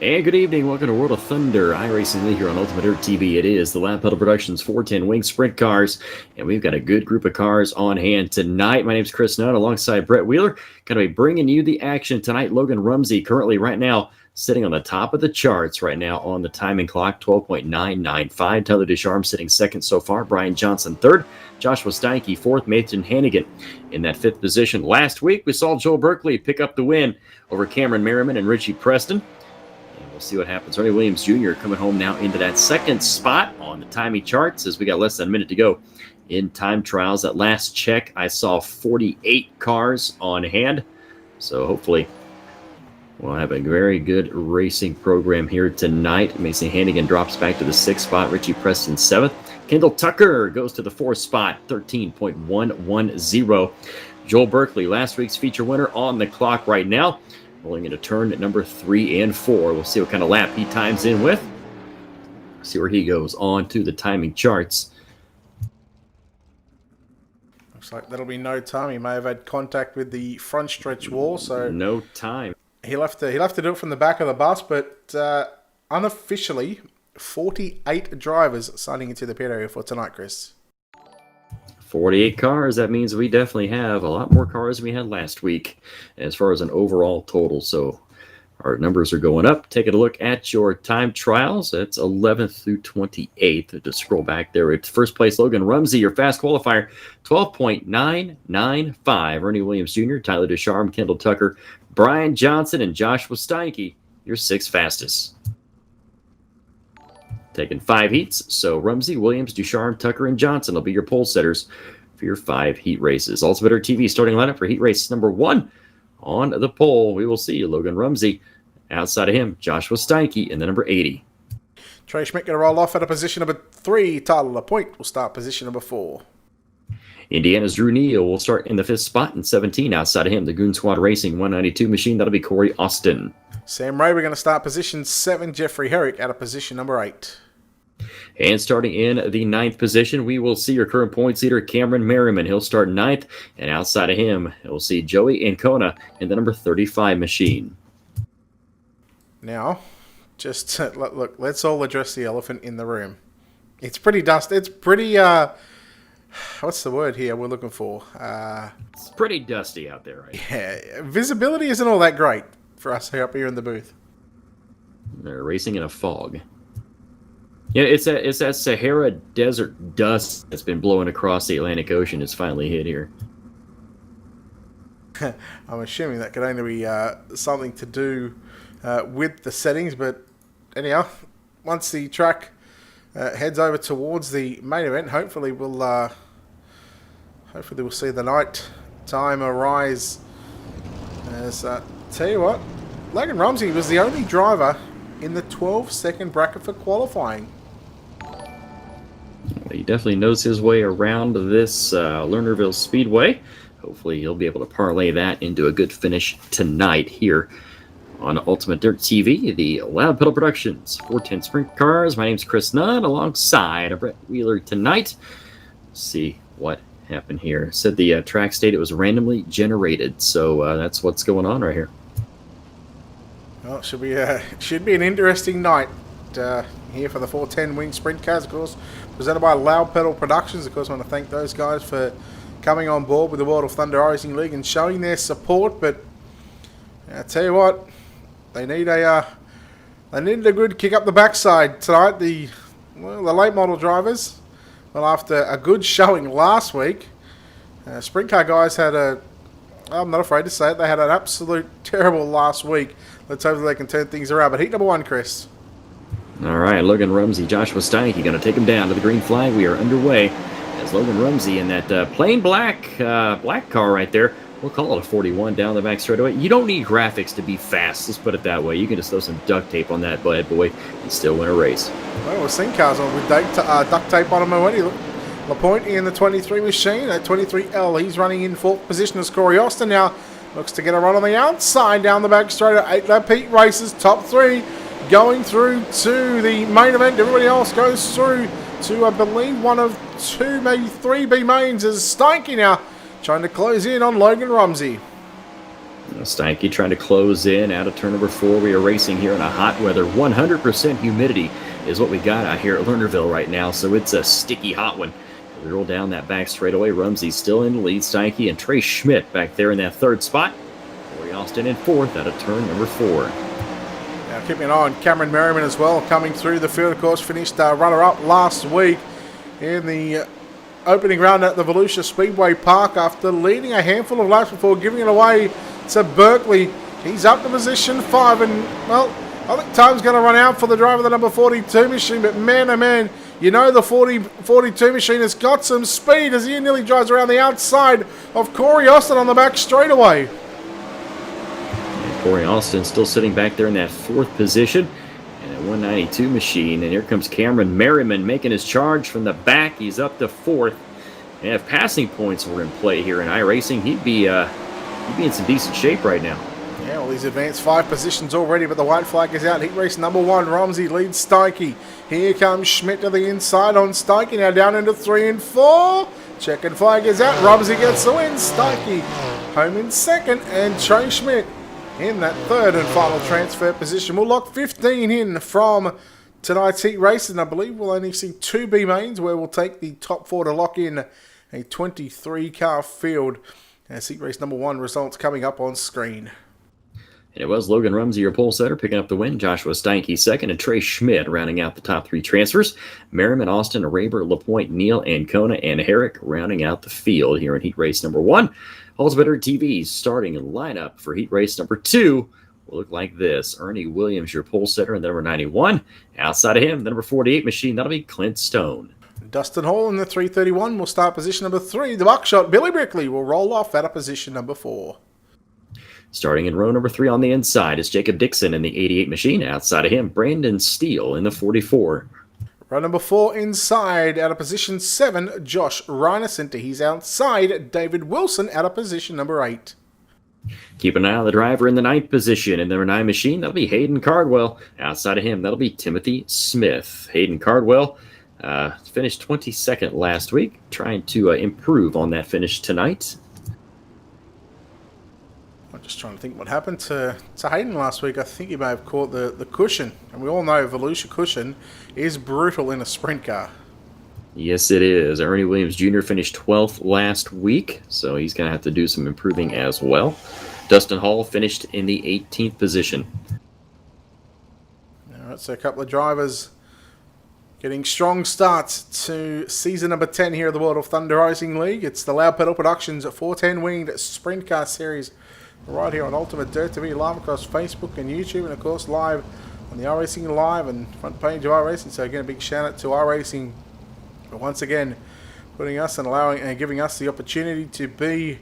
And good evening, welcome to World of Thunder, iRacing League here on Ultimate Dirt TV. It is the Lab Pedal Productions 410 Wing Sprint Cars, and we've got a good group of cars on hand tonight. My name's Chris Nutt, alongside Brett Wheeler. Going to be bringing you the action tonight. Logan Rumsey currently right now sitting on the top of the charts right now on the timing clock, 12.995. Tyler Ducharme sitting second so far. Brian Johnson third. Joshua Steinke fourth. Nathan Hannigan in that fifth position. Last week we saw Joel Berkeley pick up the win over Cameron Merriman and Richie Preston. We'll see what happens. Ernie Williams Jr. coming home now into that second spot on the timing charts as we got less than a minute to go in time trials. At last check, I saw 48 cars on hand. So hopefully we'll have a very good racing program here tonight. Mason Hannigan drops back to the sixth spot. Richie Preston seventh. Kendall Tucker goes to the fourth spot, 13.110. Joel Berkeley, last week's feature winner, on the clock right now. Rolling into turn at number 3 and 4. We'll see what kind of lap he times in with. See where he goes on to the timing charts. Looks like that'll be no time. He may have had contact with the front stretch wall, so no time. He'll have to do it from the back of the bus, but unofficially, 48 drivers signing into the pit area for tonight, Chris. 48 cars, that means we definitely have a lot more cars than we had last week as far as an overall total. So our numbers are going up. Taking a look at your time trials. That's 11th through 28th. Just scroll back there. It's first place Logan Rumsey, your fast qualifier, 12.995. Ernie Williams Jr., Tyler Ducharme, Kendall Tucker, Brian Johnson, and Joshua Steinke, your sixth fastest. Taking 5 heats, so Rumsey, Williams, Ducharme, Tucker, and Johnson will be your pole setters for your 5 heat races. Ultimate Dirt TV starting lineup for heat race number 1 on the pole. We will see Logan Rumsey. Outside of him, Joshua Steinke in the number 80. Trey Schmidt going to roll off at a position number 3. Tyler LaPointe will start position number 4. Indiana's Drew Neal will start in the 5th spot in 17. Outside of him, the Goon Squad Racing 192 machine. That'll be Corey Austin. Sam Ray, we're going to start position 7. Jeffrey Herrick out of position number 8. And starting in the 9th position, we will see your current points leader, Cameron Merriman. He'll start 9th. And outside of him, we'll see Joey Ancona in the number 35 machine. Now, just look, let's all address the elephant in the room. It's pretty dusty. It's pretty, what's the word here we're looking for? It's pretty dusty out there, right? Yeah, visibility isn't all that great for us up here in the booth. They're racing in a fog. Yeah, it's that Sahara Desert dust that's been blowing across the Atlantic Ocean. It's finally hit here. I'm assuming that could only be something to do with the settings, but anyhow, once the track heads over towards the main event, hopefully we'll see the night time arise. As tell you what, Logan Rumsey was the only driver in the 12-second bracket for qualifying. He definitely knows his way around this Lernerville Speedway. Hopefully he'll be able to parlay that into a good finish tonight here on Ultimate Dirt TV, the Loud Pedal Productions 410 Sprint Cars. My name's Chris Nutt, alongside Brett Wheeler tonight. Let's see what happened here. It said the track state it was randomly generated, so that's what's going on right here. Well, it should be an interesting night here for the 410 Wing Sprint Cars, of course, presented by Loud Pedal Productions. Of course, I want to thank those guys for coming on board with the World of Thunder iRacing League and showing their support. But I tell you what, they needed a good kick up the backside tonight. The late model drivers, well, after a good showing last week, sprint car guys had I'm not afraid to say it, they had an absolute terrible last week. Let's hope that they can turn things around. But heat number 1, Chris. All right, Logan Rumsey, Joshua Steinke going to take him down to the green flag. We are underway as Logan Rumsey in that plain black car right there. We'll call it a 41 down the back straightaway. You don't need graphics to be fast. Let's put it that way. You can just throw some duct tape on that bad boy and still win a race. Well, we've seen cars on with duct tape on them already. LaPointe in the 23 machine, at 23L. He's running in 4th position as Corey Austin now. Looks to get a run on the outside down the back straight at 8-lap heat races. Top 3 going through to the main event. Everybody else goes through to, I believe, one of 2, maybe 3 B mains as Steinke now trying to close in on Logan Rumsey. Steinke trying to close in out of turn number 4. We are racing here in a hot weather. 100% humidity is what we got out here at Lernerville right now, so it's a sticky hot one. We roll down that back straightaway. Rumsey's still in the lead. Steinke and Trey Schmidt back there in that third spot. Corey Austin in 4th out of turn number 4. Now keeping an eye on Cameron Merriman as well, coming through the field. Of course, finished runner-up last week in the opening round at the Volusia Speedway Park after leading a handful of laps before giving it away to Berkeley. He's up to position 5, and, well, I think time's going to run out for the driver of the number 42 machine, but man, oh man, you know the 42 machine has got some speed as he nearly drives around the outside of Corey Austin on the back straightaway. And Corey Austin still sitting back there in that 4th position. And a 192 machine. And here comes Cameron Merriman making his charge from the back. He's up to 4th. And if passing points were in play here in iRacing, he'd be in some decent shape right now. Yeah, well, he's advanced 5 positions already, but the white flag is out. Heat race number 1, Rumsey leads Steinke. Here comes Schmidt to the inside on Steinke, now down into 3 and 4. Checkered flag is out. Rumsey gets the win. Steinke home in 2nd, and Trey Schmidt in that 3rd and final transfer position. We'll lock 15 in from tonight's heat race, and I believe we'll only see 2 B mains where we'll take the top 4 to lock in a 23-car field. As heat race number 1 results coming up on screen. And it was Logan Rumsey, your pole setter, picking up the win. Joshua Steinke 2nd, and Trey Schmidt rounding out the top 3 transfers. Merriman, Austin, Raber, LaPointe, Neal, Ancona, and Herrick rounding out the field here in heat race number 1. Ultimate TV's starting lineup for heat race number 2 will look like this. Ernie Williams, your pole setter, and the number 91. Outside of him, the number 48 machine, that'll be Clint Stone. Dustin Hall in the 331 will start position number 3. The buckshot, Billy Brickley, will roll off out of position number 4. Starting in row number 3 on the inside is Jacob Dixon in the 88 machine. Outside of him, Brandon Steele in the 44. Row number 4 inside, out of position 7, Josh Reinerson to his outside, David Wilson out of position number 8. Keep an eye on the driver in the 9th position. In the number 9 machine, that'll be Hayden Cardwell. Outside of him, that'll be Timothy Smith. Hayden Cardwell finished 22nd last week, trying to improve on that finish tonight. I'm just trying to think what happened to Hayden last week. I think he may have caught the cushion. And we all know Volusia cushion is brutal in a sprint car. Yes, it is. Ernie Williams Jr. finished 12th last week, so he's going to have to do some improving as well. Dustin Hall finished in the 18th position. All right, so a couple of drivers getting strong starts to season number 10 here at the World of Thunder Racing League. It's the Loud Pedal Productions 410 Winged Sprint Car Series right here on Ultimate Dirt TV, live across Facebook and YouTube, and of course live on the iRacing Live and front page of iRacing. So again, a big shout out to iRacing for once again putting us and allowing and giving us the opportunity to be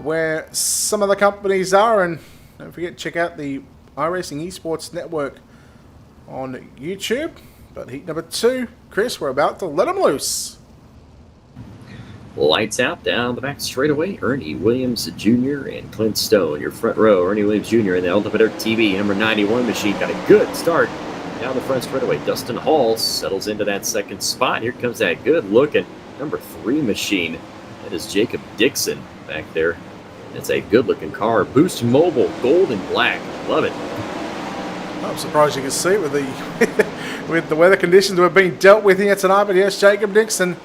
where some of the companies are. And don't forget, check out the iRacing Esports Network on YouTube. But heat number 2, Chris, we're about to let them loose. Lights out down the back straightaway. Ernie Williams Jr. and Clint Stone. Your front row, Ernie Williams Jr. in the Ultimate TV number 91 machine. Got a good start down the front straightaway. Dustin Hall settles into that 2nd spot. Here comes that good-looking number 3 machine. That is Jacob Dixon back there. It's a good-looking car. Boost Mobile, gold and black. Love it. I'm surprised you can see it with the with the weather conditions we've been dealt with here tonight. But yes, Jacob Dixon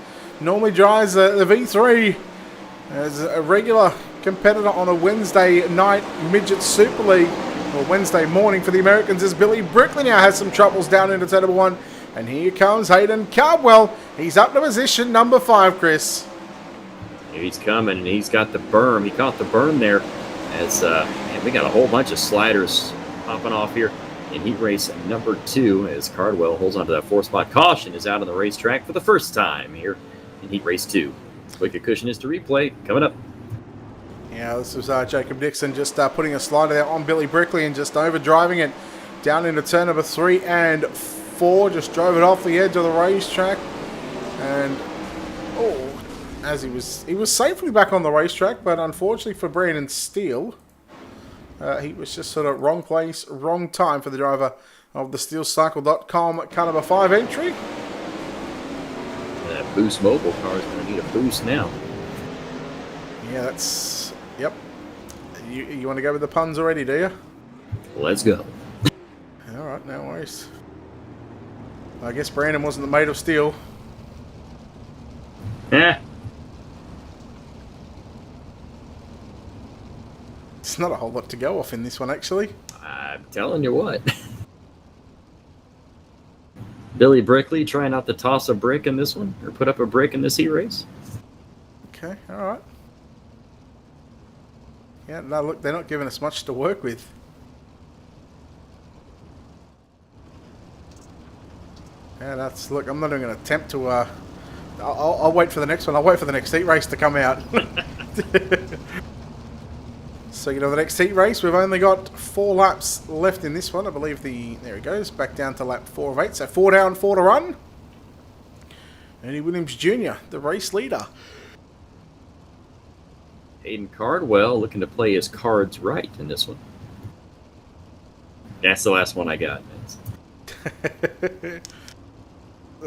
normally drives the V3 as a regular competitor on a Wednesday night Midget Super League, or Wednesday morning for the Americans, as Billy Brickley now has some troubles down into turn number 1. And here comes Hayden Cardwell. He's up to position number 5, Chris. Here he's coming, and he's got the berm. He caught the berm there as man, we got a whole bunch of sliders popping off here in heat race number 2 as Cardwell holds onto that 4-spot. Caution is out on the racetrack for the first time here in heat race 2. Quick a cushion is to replay coming up. Yeah, this was Jacob Dixon just putting a slider there on Billy Brickley and just overdriving it down into turn number 3 and 4. Just drove it off the edge of the racetrack, and as he was safely back on the racetrack, but unfortunately for Brandon Steele, he was just sort of wrong place, wrong time for the driver of the SteelCycle.com car number 5 entry. That Boost Mobile car is going to need a boost now. Yeah, that's... Yep. You want to go with the puns already, do you? Let's go. Alright, no worries. I guess Brandon wasn't made of steel. Eh. It's not a whole lot to go off in this one, actually. I'm telling you what. Billy Brickley trying not to toss a brick in this one, or put up a brick in this heat race. Okay, alright. Yeah, no, look, they're not giving us much to work with. Yeah, that's... Look, I'm not even going to attempt to... I'll wait for the next one. I'll wait for the next heat race to come out. So, the next heat race, we've only got 4 laps left in this one. I believe there it goes, back down to lap 4 of 8. So 4 down, 4 to run. Ernie Williams Jr., the race leader. Hayden Cardwell looking to play his cards right in this one. That's the last one I got.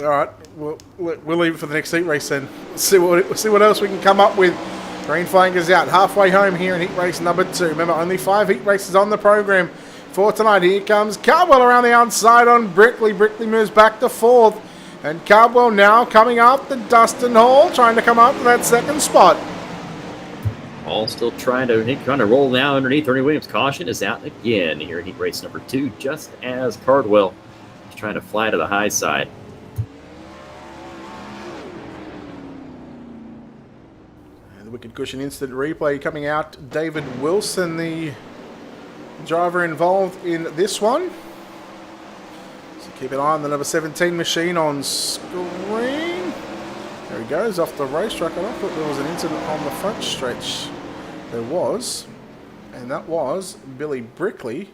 Alright, we'll leave it for the next heat race then. See what else we can come up with. Green flag is out, halfway home here in heat race number 2. Remember, only 5 heat races on the program for tonight. Here comes Cardwell around the outside on Brickley. Brickley moves back to 4th. And Cardwell now coming up to Dustin Hall, trying to come up to that 2nd spot. Hall still trying to roll now underneath. Ernie Williams' caution is out again here in heat race number 2, just as Cardwell is trying to fly to the high side. Wicked Cushion instant replay coming out. David Wilson, the driver involved in this one. So keep an eye on the number 17 machine on screen. There he goes off the racetrack. I thought there was an incident on the front stretch. There was. And that was Billy Brickley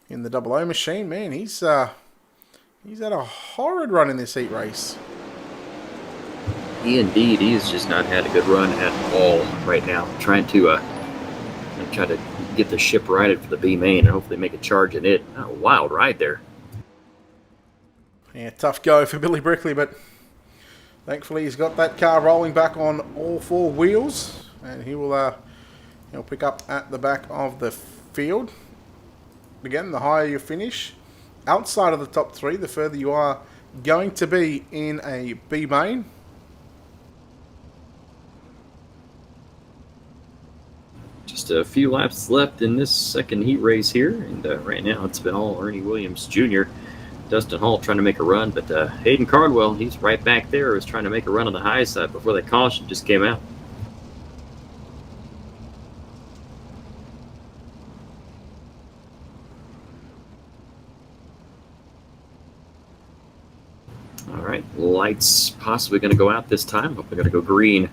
in the 00 machine. Man, he's had a horrid run in this heat race. He has just not had a good run at all right now. Trying to try to get the ship righted for the B main and hopefully make a charge in it. Oh, wild ride there. Yeah, tough go for Billy Brickley, but thankfully he's got that car rolling back on all 4 wheels, and he'll pick up at the back of the field. Again, the higher you finish outside of the top 3, the further you are going to be in a B main. Just a few laps left in this second heat race here, and right now it's been all Ernie Williams Jr. Dustin Hall trying to make a run, but Hayden Cardwell, he's right back there, is trying to make a run on the high side before that caution just came out. All right, lights possibly going to go out this time. Hope they're going to go green.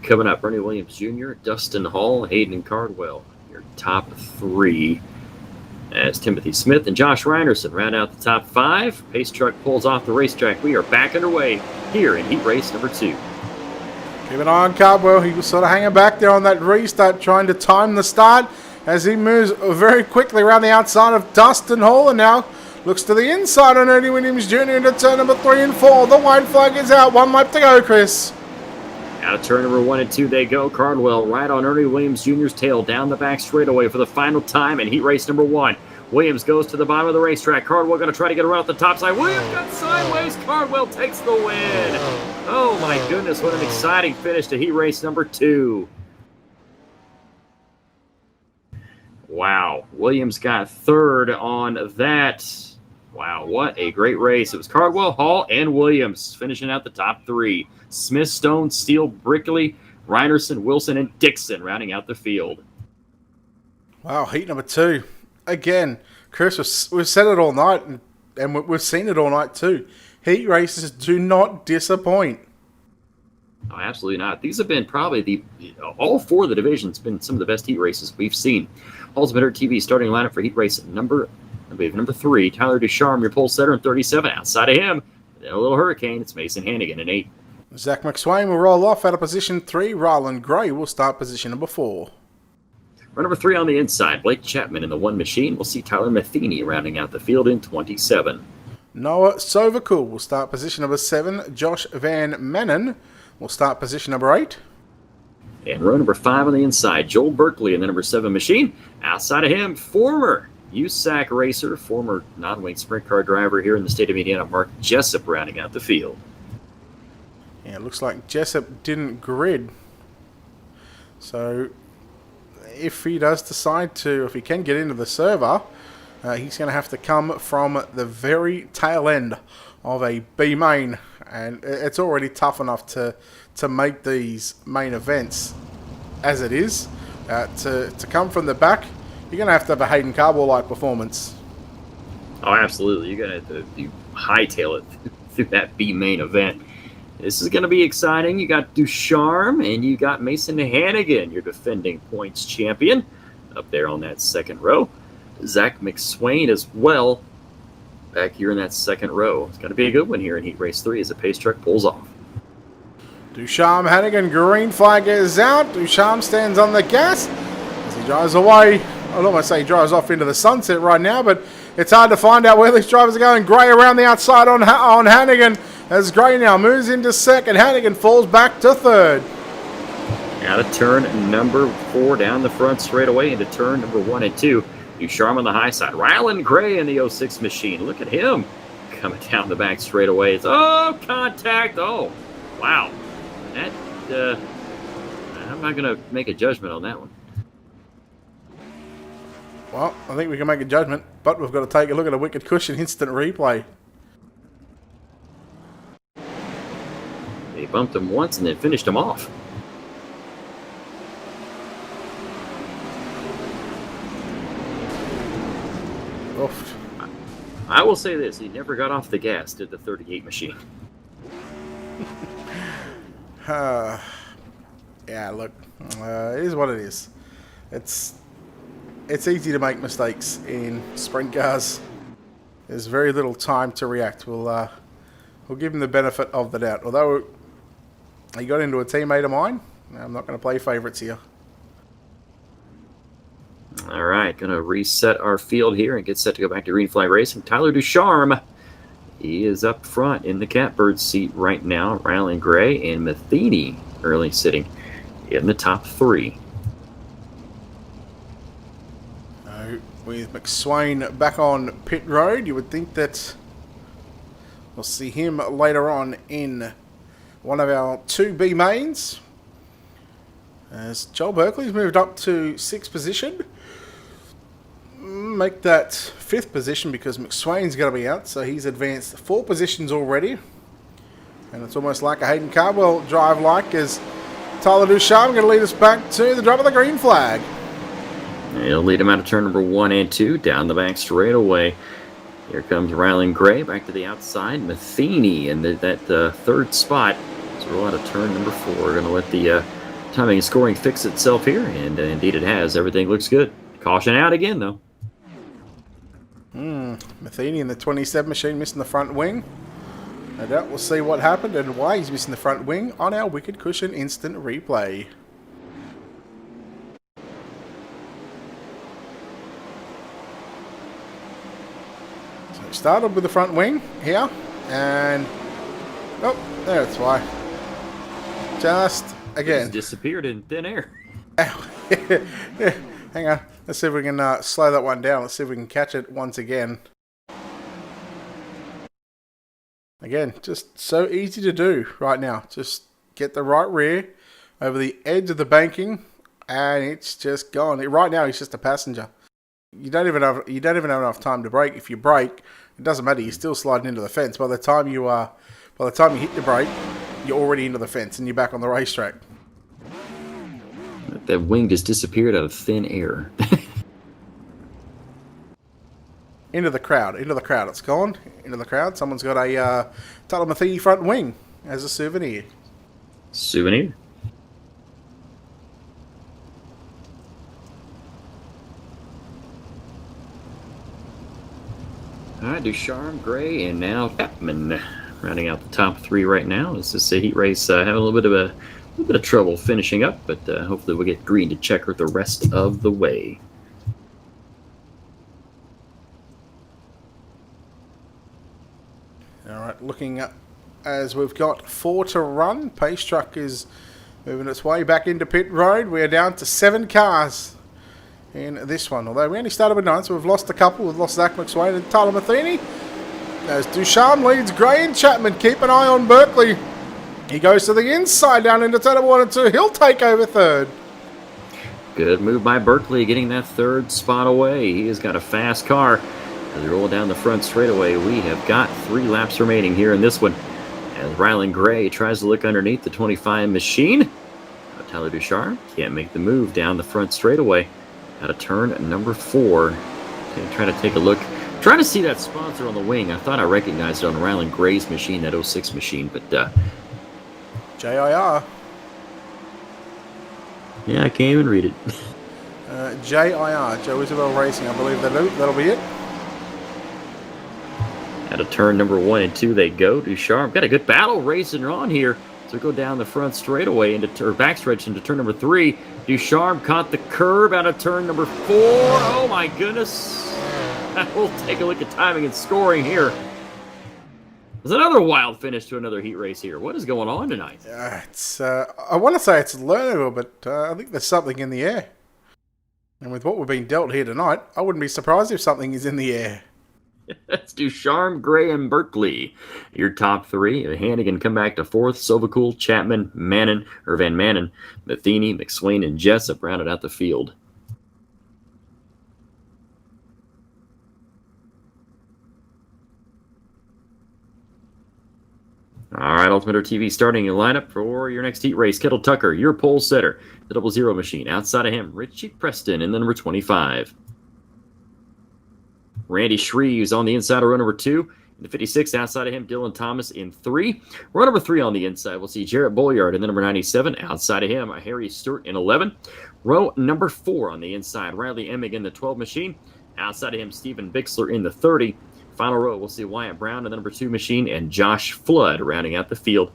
Coming up, Ernie Williams Jr., Dustin Hall, Hayden Cardwell, your top 3. As Timothy Smith and Josh Reinerson round out the top 5. Pace truck pulls off the racetrack. We are back underway here in heat race number 2. Keep an eye on Cardwell. He was sort of hanging back there on that restart, trying to time the start as he moves very quickly around the outside of Dustin Hall, and now looks to the inside on Ernie Williams Jr. into turn number 3 and 4. The white flag is out. 1 lap to go, Chris. Out of turn number 1 and 2 they go. Cardwell right on Ernie Williams Jr.'s tail down the back straightaway for the final time in heat race number 1. Williams goes to the bottom of the racetrack. Cardwell going to try to get around at the top side. Williams got sideways. Cardwell takes the win. Oh my goodness, what an exciting finish to heat race number 2. Wow, Williams got 3rd on that. Wow, what a great race. It was Cardwell, Hall, and Williams finishing out the top 3. Smith, Stone, Steele, Brickley, Reinerson, Wilson, and Dixon rounding out the field. Wow, heat number 2. Again, Chris, we've said it all night, and we've seen it all night too. Heat races do not disappoint. Oh, absolutely not. These have been probably all 4 of the divisions been some of the best heat races we've seen. Ultimate Earth TV starting lineup for heat race number 3. Tyler Ducharme, your pole setter in 37. Outside of him, a little hurricane. It's Mason Hannigan in 8. Zach McSwain will roll off out of position 3. Ryland Gray will start position number 4. Run number 3 on the inside, Blake Chapman in the 1 machine. We'll see Tyler Matheny rounding out the field in 27. Noah Sovakul will start position number 7. Josh Van Manen will start position number 8. And row number 5 on the inside, Joel Berkeley in the number 7 machine. Outside of him, former USAC racer, former non-wing sprint car driver here in the state of Indiana, Mark Jessup, rounding out the field. Yeah, it looks like Jessup didn't grid. So if he does decide to, if he can get into the server, he's going to have to come from the very tail end of a B main. And it's already tough enough to make these main events as it is. To come from the back, you're going to have a Hayden Carball-like performance. Oh, absolutely. You're going to have to hightail it through that B main event. This is going to be exciting. You got Ducharme and you got Mason Hannigan, your defending points champion, up there on that second row. Zach McSwain as well, back here in that second row. It's going to be a good one here in Heat Race 3 as the pace truck pulls off. Ducharme, Hannigan, green flag is out. Ducharme stands on the gas as he drives away. I don't want to say he drives off into the sunset right now, but it's hard to find out where these drivers are going. Gray around the outside on Hannigan as Gray now moves into second. Hannigan falls back to third. Out of turn number 4 down the front straight away into turn number 1 and 2. Ducharme on the high side. Rylan Gray in the 06 machine. Look at him coming down the back straight away. It's, contact. Oh, wow. That, I'm not going to make a judgment on that one. Well, I think we can make a judgment, but we've got to take a look at a wicked cushion instant replay. They bumped him once and then finished him off. Oof. I will say this, he never got off the gas, did the 38 machine. Yeah, look, it is what it is. It's easy to make mistakes in sprint cars. There's very little time to react. We'll give him the benefit of the doubt. Although he got into a teammate of mine, I'm not going to play favourites here. All right, going to reset our field here and get set to go back to green flag racing. Tyler Ducharme, he is up front in the catbird seat right now. Rylan Gray and Matheny early sitting in the top 3. With McSwain back on pit road, you would think that we'll see him later on in one of our 2B mains. As Joel Berkeley's moved up to 6th position. Make that 5th position because McSwain's going to be out, so he's advanced 4 positions already. And it's almost like a Hayden Carbwell drive like as Tyler Ducharme going to lead us back to the drop of the green flag. He'll lead him out of turn number 1 and 2, down the back straight away. Here comes Rylan Gray back to the outside. Matheny in that third spot. So we're out of turn number 4. We're going to let the timing and scoring fix itself here, and indeed it has. Everything looks good. Caution out again, though. Matheny in the 27 machine missing the front wing. No doubt we'll see what happened and why he's missing the front wing on our Wicked Cushion instant replay. So started with the front wing here, and oh, that's why. Just again. It's disappeared in thin air. Hang on. Let's see if we can slow that one down. Let's see if we can catch it once again. Again, just so easy to do right now. Just get the right rear over the edge of the banking, and it's just gone. Right now, he's just a passenger. You don't even have enough time to brake. If you brake, it doesn't matter. You're still sliding into the fence. By the time you hit the brake, you're already into the fence and you're back on the racetrack. That wing just disappeared out of thin air. Into the crowd. It's gone. Into the crowd. Someone's got a Tyler Matheny front wing as a souvenir. Souvenir? All right, Ducharme, Gray, and now Chapman rounding out the top 3 right now. This is a heat race having a little bit of trouble finishing up, but hopefully we'll get green to checker the rest of the way. All right, looking up as we've got 4 to run. Pace truck is moving its way back into pit road. We are down to 7 cars in this one. Although we only started with 9, so we've lost a couple. We've lost Zach McSwain and Tyler Matheny. As Ducharme leads Gray and Chapman. Keep an eye on Berkeley. He goes to the inside down into turn 1 and 2. He'll take over third. Good move by Berkeley, getting that third spot away. He has got a fast car. As they roll down the front straightaway, we have got 3 laps remaining here in this one. As Rylan Gray tries to look underneath the 25 machine. Tyler Ducharme can't make the move down the front straightaway. Out of turn number 4. Trying to take a look. Trying to see that sponsor on the wing. I thought I recognized it on Rylan Gray's machine, that 06 machine, but JIR. yeah, I can't even read it. JIR, Joe Isabel Racing, I believe that'll be it. Out of turn number 1 and 2 they go. Ducharme got a good battle racing on here. So go down the front straightaway into backstretch into turn number 3. Ducharme caught the curb out of turn number 4. Oh my goodness. We'll take a look at timing and scoring here. There's another wild finish to another heat race here. What is going on tonight? I want to say it's Lernerville, but I think there's something in the air. And with what we're being dealt here tonight, I wouldn't be surprised if something is in the air. That's Ducharme, Gray, and Berkeley. Your top 3. Hannigan come back to 4th. Sovacool, Chapman, Van Manen, Matheny, McSwain, and Jessup rounded out the field. All right, Ultimator TV starting your lineup for your next heat race. Kettle Tucker, your pole setter. The 00 machine. Outside of him, Richie Preston in the number 25. Randy Shreves on the inside of row number 2. In the 56, outside of him, Dylan Thomas in 3. Row number 3 on the inside, we'll see Jarrett Bolyard in the number 97. Outside of him, Harry Stewart in 11. Row number 4 on the inside, Riley Emig in the 12 machine. Outside of him, Stephen Bixler in the 30. Final row, we'll see Wyatt Brown in the number 2 machine and Josh Flood rounding out the field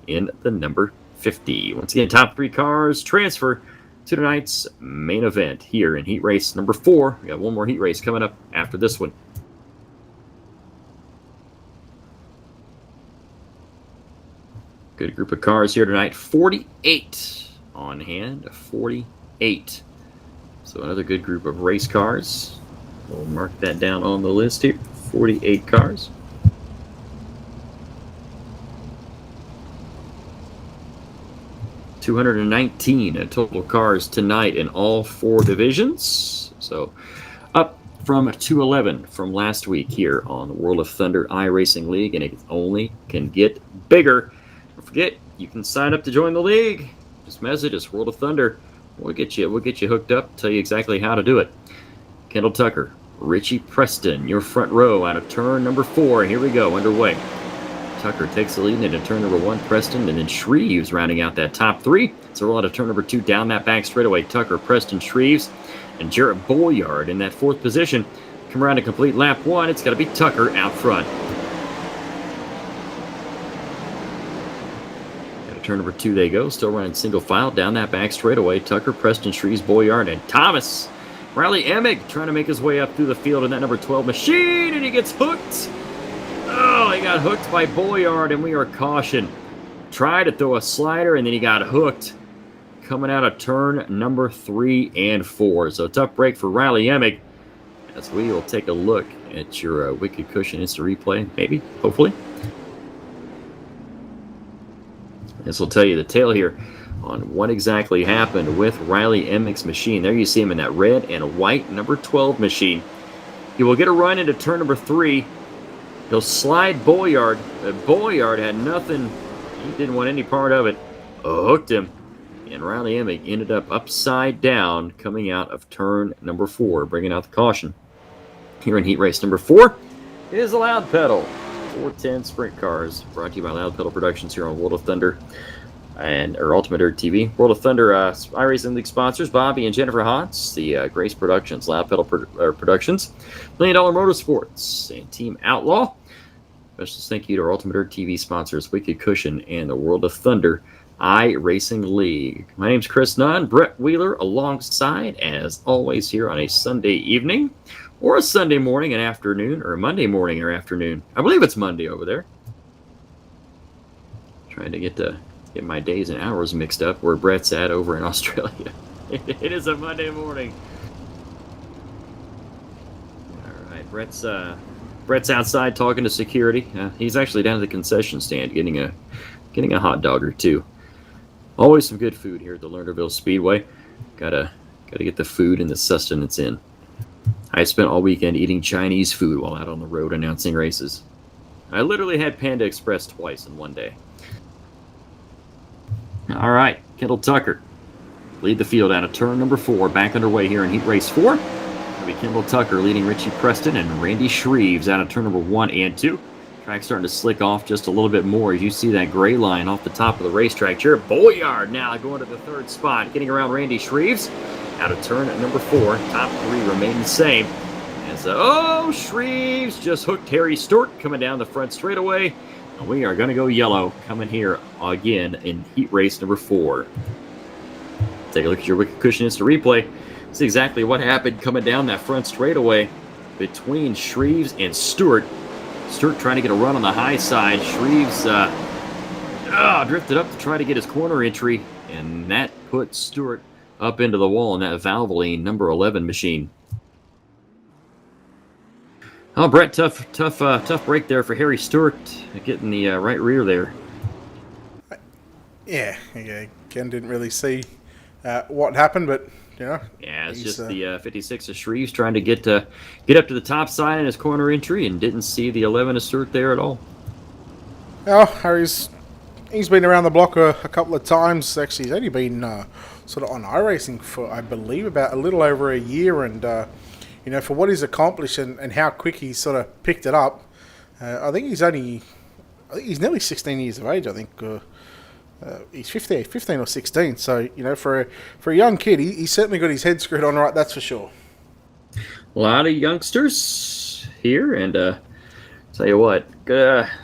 in the number 50. Once again, top 3 cars transfer to tonight's main event here in heat race number 4. We got one more heat race coming up after this one. Good group of cars here tonight. 48 on hand. 48. So another good group of race cars. We'll mark that down on the list here. 48 cars. $219 total cars tonight in all 4 divisions. So up from 211 from last week here on the World of Thunder iRacing League, and it only can get bigger. Don't forget, you can sign up to join the league. Just message us, World of Thunder. We'll get you hooked up, tell you exactly how to do it. Kendall Tucker, Richie Preston, your front row out of turn number 4. Here we go, underway. Tucker takes the lead into turn number 1, Preston, and then Shreves rounding out that top 3. So roll out of turn number 2 down that back straightaway. Tucker, Preston, Shreves, and Jarrett Bolyard in that 4th position. Come around to complete lap 1. It's got to be Tucker out front. Out of turn number 2 they go. Still running single file down that back straightaway. Tucker, Preston, Shreves, Bolyard, and Thomas. Riley Emig trying to make his way up through the field in that number 12 machine, and he gets hooked. Oh, he got hooked by Bolyard, and we are cautioned. Tried to throw a slider, and then he got hooked coming out of turn number 3 and 4. So tough break for Riley Emig. As we will take a look at your Wicked Cushion instant replay, maybe, hopefully. This will tell you the tale here on what exactly happened with Riley Emig's machine. There you see him in that red and white number 12 machine. He will get a run into turn number 3. He'll slide Bolyard. Bolyard had nothing. He didn't want any part of it. Hooked him. And Riley Emig ended up upside down coming out of turn number 4, bringing out the caution. Here in heat race number 4 is the Loud Pedal 410 Sprint Cars, brought to you by Loud Pedal Productions here on World of Thunder or Ultimate Earth TV. World of Thunder iRacing League sponsors, Bobby and Jennifer Hotz, the Grace Productions, Loud Pedal Productions, $1 Million Motorsports, and Team Outlaw. Special thank you to our Ultimate Earth TV sponsors, Wicked Cushion and the World of Thunder iRacing League. My name's Chris Nunn, Brett Wheeler alongside, as always, here on a Sunday evening, or a Sunday morning and afternoon, or a Monday morning or afternoon. I believe it's Monday over there. Trying to get the Get my days and hours mixed up where Brett's at over in Australia. It is a Monday morning. All right, Brett's outside talking to security. He's actually down at the concession stand getting a hot dog or two. Always some good food here at the Lernerville Speedway. Gotta get the food and the sustenance in. I spent all weekend eating Chinese food while out on the road announcing races. I literally had Panda Express twice in one day. All right, Kendall Tucker lead the field out of turn number 4. Back underway here in Heat Race 4. It'll be Kendall Tucker leading Richie Preston and Randy Shreves out of turn number 1 and 2. Track starting to slick off just a little bit more as you see that gray line off the top of the racetrack. Jared Boyard now going to the 3rd spot, getting around Randy Shreves out of turn at number 4. Top 3 remain the same. As Shreves just hooked Harry Stewart coming down the front straightaway. And we are going to go yellow coming here again in heat race number 4. Take a look at your wicked cushion instant replay. See exactly what happened coming down that front straightaway between Shreves and Stewart. Stewart trying to get a run on the high side. Shreves drifted up to try to get his corner entry, and that put Stewart up into the wall in that Valvoline number 11 machine. Oh, Brett, tough break there for Harry Stewart, getting the right rear there. Yeah. Ken didn't really see what happened, but yeah, it's just the 56 of Shreves trying to get up to the top side in his corner entry and didn't see the 11 of Stewart there at all. Well, he's been around the block a couple of times. Actually, he's only been sort of on iRacing for, I believe, about a little over a year, and for what he's accomplished and how quick he's sort of picked it up, I think he's nearly 16 years of age. I think. He's 15 or 16, so for a young kid, he's certainly got his head screwed on right. That's for sure. A lot of youngsters here, and tell you what,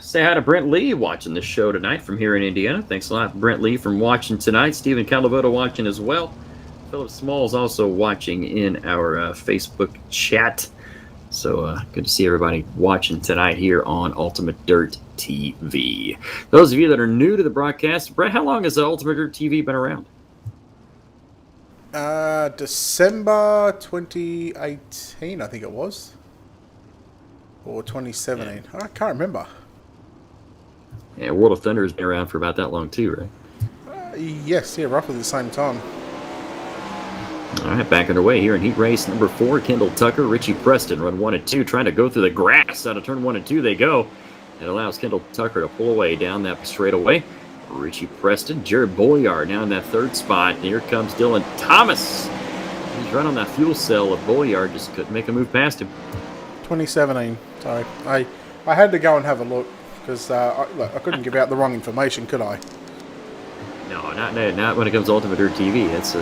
say hi to Brent Lee watching this show tonight from here in Indiana. Thanks a lot, Brent Lee, from watching tonight. Stephen Calavota watching as well. Philip Smalls also watching in our Facebook chat. So good to see everybody watching tonight here on Ultimate Dirt TV. Those of you that are new to the broadcast, Brett, how long has Ultimate Dirt TV been around? December 2018, I think it was. Or 2017. Yeah. I can't remember. Yeah, World of Thunder has been around for about that long too, right? Yes, roughly the same time. All right, back underway here in heat race number 4. Kendall Tucker, Richie Preston run 1 and 2, trying to go through the grass out of turn 1 and 2. They go. It allows Kendall Tucker to pull away down that straightaway. Richie Preston, Jared Boyard now in that 3rd spot. And here comes Dylan Thomas. He's right on that fuel cell of Boyard, just couldn't make a move past him. 2017. Sorry, I had to go and have a look because I couldn't give out the wrong information, could I? No, not when it comes to Ultimate Dirt TV. That's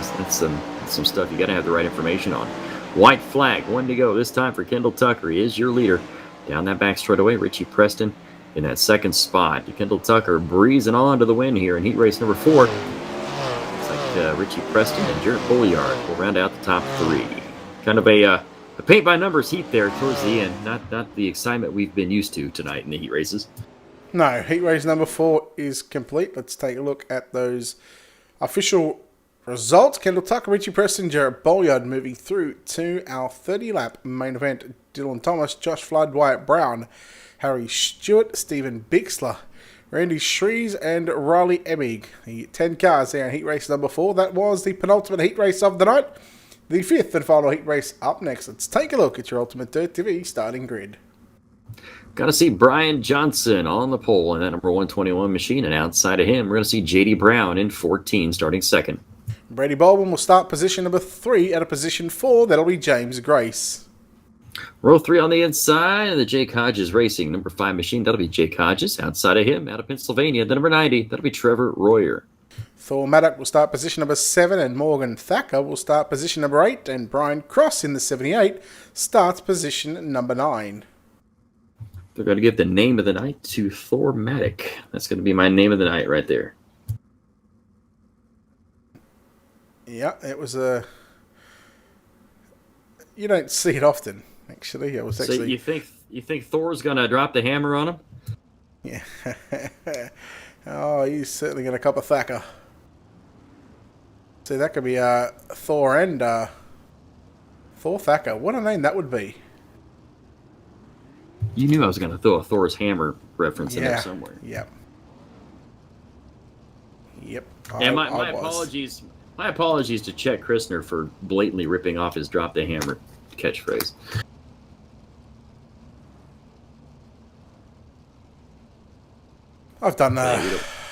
some stuff you got to have the right information on. White flag, 1 to go. This time for Kendall Tucker. He is your leader. Down that back straightaway, Richie Preston in that 2nd spot. Kendall Tucker breezing on to the win here in heat race number 4. It's like Richie Preston and Jared Boyard will round out the top 3. Kind of a paint by numbers heat there towards the end. Not the excitement we've been used to tonight in the heat races. No, heat race number 4 is complete. Let's take a look at those official results. Kendall Tucker, Richie Preston, Jared Boyard moving through to our 30-lap main event. Dylan Thomas, Josh Flood, Wyatt Brown, Harry Stewart, Stephen Bixler, Randy Shreves, and Riley Emig. The 10 cars there in heat race number 4. That was the penultimate heat race of the night. The 5th and final heat race up next. Let's take a look at your Ultimate Dirt TV starting grid. Got to see Brian Johnson on the pole in that number 121 machine, and outside of him, we're going to see J.D. Brown in 14 starting 2nd. Brady Baldwin will start position number 3 at a position 4. That'll be James Grace. Row 3 on the inside, and the Jake Hodges Racing number 5 machine. That'll be Jake Hodges. Outside of him, out of Pennsylvania, the number 90. That'll be Trevor Royer. Thor Maddock will start position number 7, and Morgan Thacker will start position number 8, and Brian Cross in the 78 starts position number 9. They're going to give the name of the night to Thor Maddock. That's going to be my name of the night right there. Yeah, it was a... You don't see it often, actually. It was actually... So you think Thor's going to drop the hammer on him? Yeah. Oh, he's certainly going to cop a Thacker. See, that could be Thor and Thor Thacker. What a name that would be. You knew I was going to throw a Thor's hammer reference in there somewhere. Yep. Yep. And my apologies. My apologies to Chet Christner for blatantly ripping off his drop the hammer catchphrase. I've done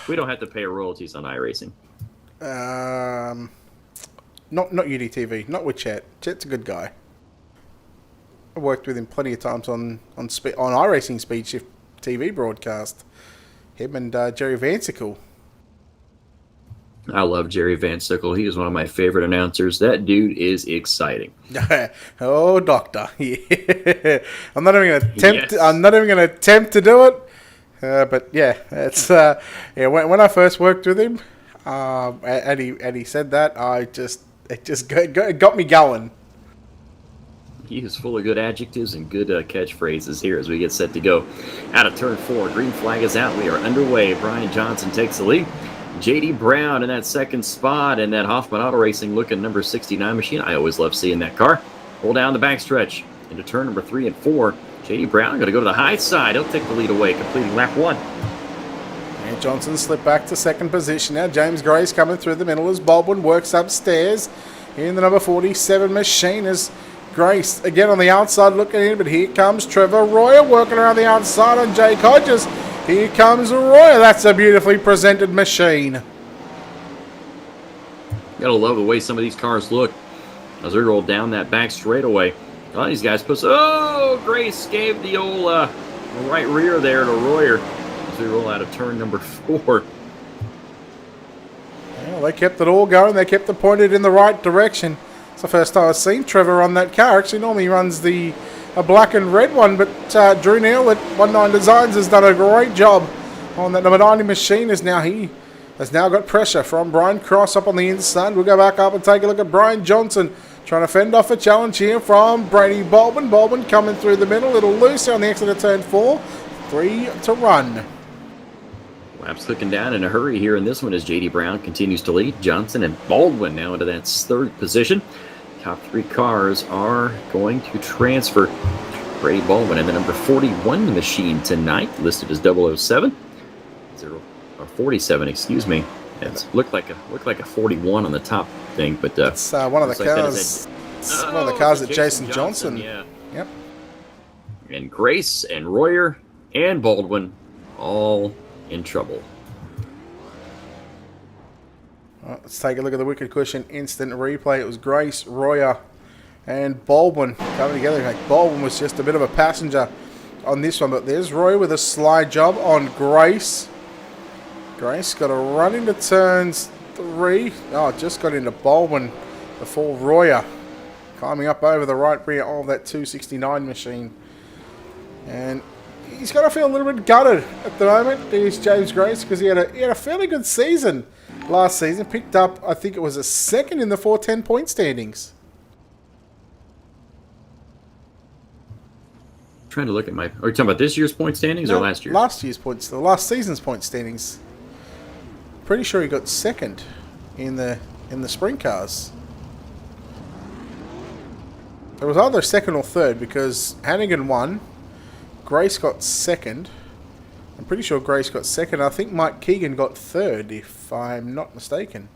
we don't have to pay royalties on iRacing. Not UDTV, not with Chet. Chet's a good guy. I worked with him plenty of times on iRacing Speed Shift TV broadcast. Him and Jerry Vansicle. I love Jerry Van Sickle. He is one of my favorite announcers. That dude is exciting. Oh, doctor. Yeah. I'm not even going to attempt. Yes. I'm not even going to attempt to do it. But yeah, it's yeah. When I first worked with him, and he said that, it got me going. He is full of good adjectives and good catchphrases here as we get set to go. Out of turn 4, green flag is out. We are underway. Brian Johnson takes the lead. J.D. Brown in that second spot, and that Hoffman Auto Racing looking number 69 machine. I always love seeing that car. Roll down the backstretch into turn number 3 and 4. J.D. Brown going to go to the high side. He'll take the lead away, completing lap 1. And Johnson slipped back to second position now. James Grace coming through the middle as Baldwin works upstairs in the number 47 machine as Grace again on the outside looking in, but here comes Trevor Royer working around the outside on Jake Hodges. Here comes Royer. That's a beautifully presented machine. Gotta love the way some of these cars look as we roll down that back straightaway. A lot of these guys push. Oh, Grace gave the old right rear there to Royer as we roll out of turn number 4. Well, they kept it all going. They kept it pointed in the right direction. It's the first time I've seen Trevor on that car. Actually, normally he runs a black and red one, but Drew Neal at 19 Designs has done a great job on that number 90 machine. He has now got pressure from Brian Cross up on the inside. We'll go back up and take a look at Brian Johnson trying to fend off a challenge here from Brady Baldwin. Baldwin coming through the middle, a little looser on the exit of turn 4. 3 to run. Laps clicking down in a hurry here in this one as J.D. Brown continues to lead. Johnson and Baldwin now into that third position. Top 3 cars are going to transfer. Brady Baldwin in the number 41 machine tonight, listed as 007. 47, excuse me. It looked like a 41 on the top thing, but it's one of the cars. One of the cars that Jason Johnson. Yeah. Yep. And Grace and Royer and Baldwin all in trouble. Let's take a look at the Wicked Cushion instant replay. It was Grace, Royer, and Baldwin coming together. Like Baldwin was just a bit of a passenger on this one, but there's Royer with a slide job on Grace. Grace got a run into turns 3. Oh, just got into Baldwin before Royer climbing up over the right rear of that 269 machine. And he's got to feel a little bit gutted at the moment. There's James Grace because he had a fairly good season last season. Picked up, I think it was a second in the 410 point standings. Trying to look at my. Are you talking about this year's point standings or last year's? Last year's points. Last season's point standings. Pretty sure he got second in the sprint cars. It was either second or third because Hannigan won. Grace got second. I'm pretty sure Grace got second. I think Mike Keegan got third, if I'm not mistaken.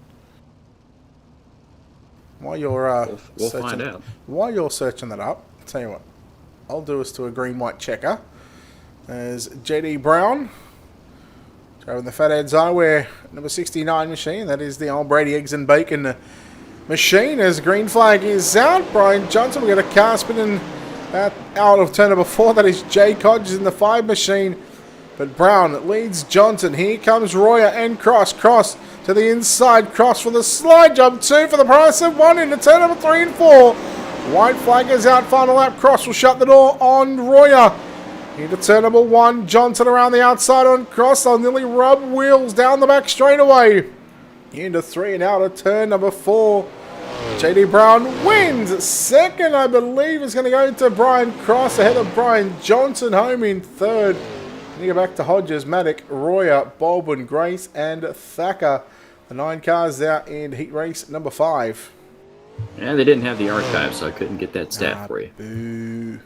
While you're we'll find out. While you're searching that up, I'll tell you what. I'll do us to a green-white checker. There's J.D. Brown. Driving the Fatheads Eyewear number 69 machine. That is the old Brady Eggs and Bacon machine. As green flag is out. Brian Johnson. We've got a car spinning out of turn number 4. That is Jake Hodges in the 5 machine. But Brown leads Johnson. Here comes Royer and Cross. Cross to the inside. Cross for the slide job. 2 for the price of 1 into turn number 3 and 4. White flag is out. Final lap. Cross will shut the door on Royer. Into turn number 1. Johnson around the outside on Cross. They'll nearly rub wheels down the back straightaway. Into 3 and out of turn number 4. J.D. Brown wins. Second, I believe, is going to go to Brian Cross ahead of Brian Johnson home in third. You go back to Hodges, Maddock, Royer, Baldwin, Grace, and Thacker. The 9 cars out in heat race number 5. And they didn't have the archive, so I couldn't get that stat for you. Boo.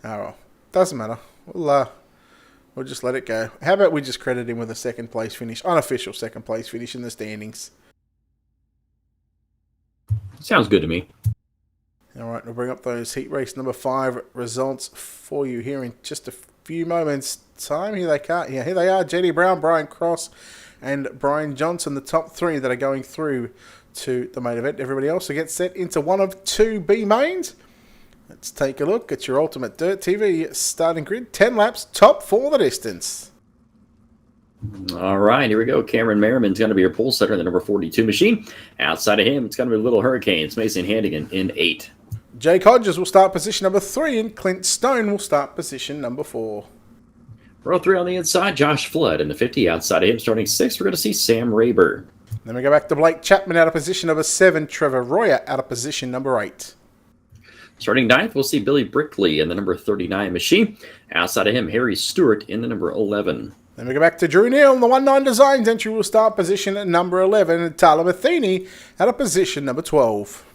Oh well. Doesn't matter. We'll just let it go. How about we just credit him with a second place finish, unofficial second place finish in the standings. Sounds good to me. All right, we'll bring up those heat race number 5 results for you here in just a few moments' time. Here they are. JD Brown, Brian Cross, and Brian Johnson, the top 3 that are going through to the main event. Everybody else will get set into one of 2 B mains. Let's take a look at your Ultimate Dirt TV starting grid. 10 laps, top 4 the distance. All right, here we go. Cameron Merriman's going to be your pole setter in the number 42 machine. Outside of him, it's going to be Little Hurricanes. Mason Handigan in 8. Jake Hodges will start position number 3, and Clint Stone will start position number 4. Row 3 on the inside, Josh Flood in the 50. Outside of him, starting 6th, we're going to see Sam Rayburn. Then we go back to Blake Chapman out of position number 7, Trevor Royer out of position number 8. Starting 9th, we'll see Billy Brickley in the number 39 machine. Outside of him, Harry Stewart in the number 11. Then we go back to Drew Neal in the 19 Designs entry will start position at number 11, and Tyler Matheny out of position number 12.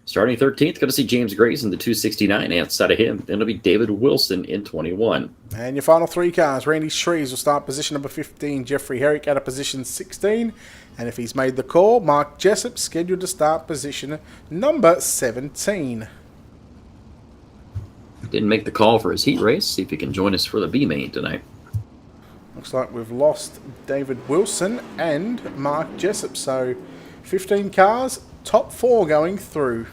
Starting 13th, going to see James Grace in the 269. Outside of him, then it'll be David Wilson in 21. And your final 3 cars, Randy Shreves will start position number 15, Jeffrey Herrick out of position 16. And if he's made the call, Mark Jessup scheduled to start position number 17. Didn't make the call for his heat race. See if he can join us for the B main tonight. Looks like we've lost David Wilson and Mark Jessup. So 15 cars, top 4 going through.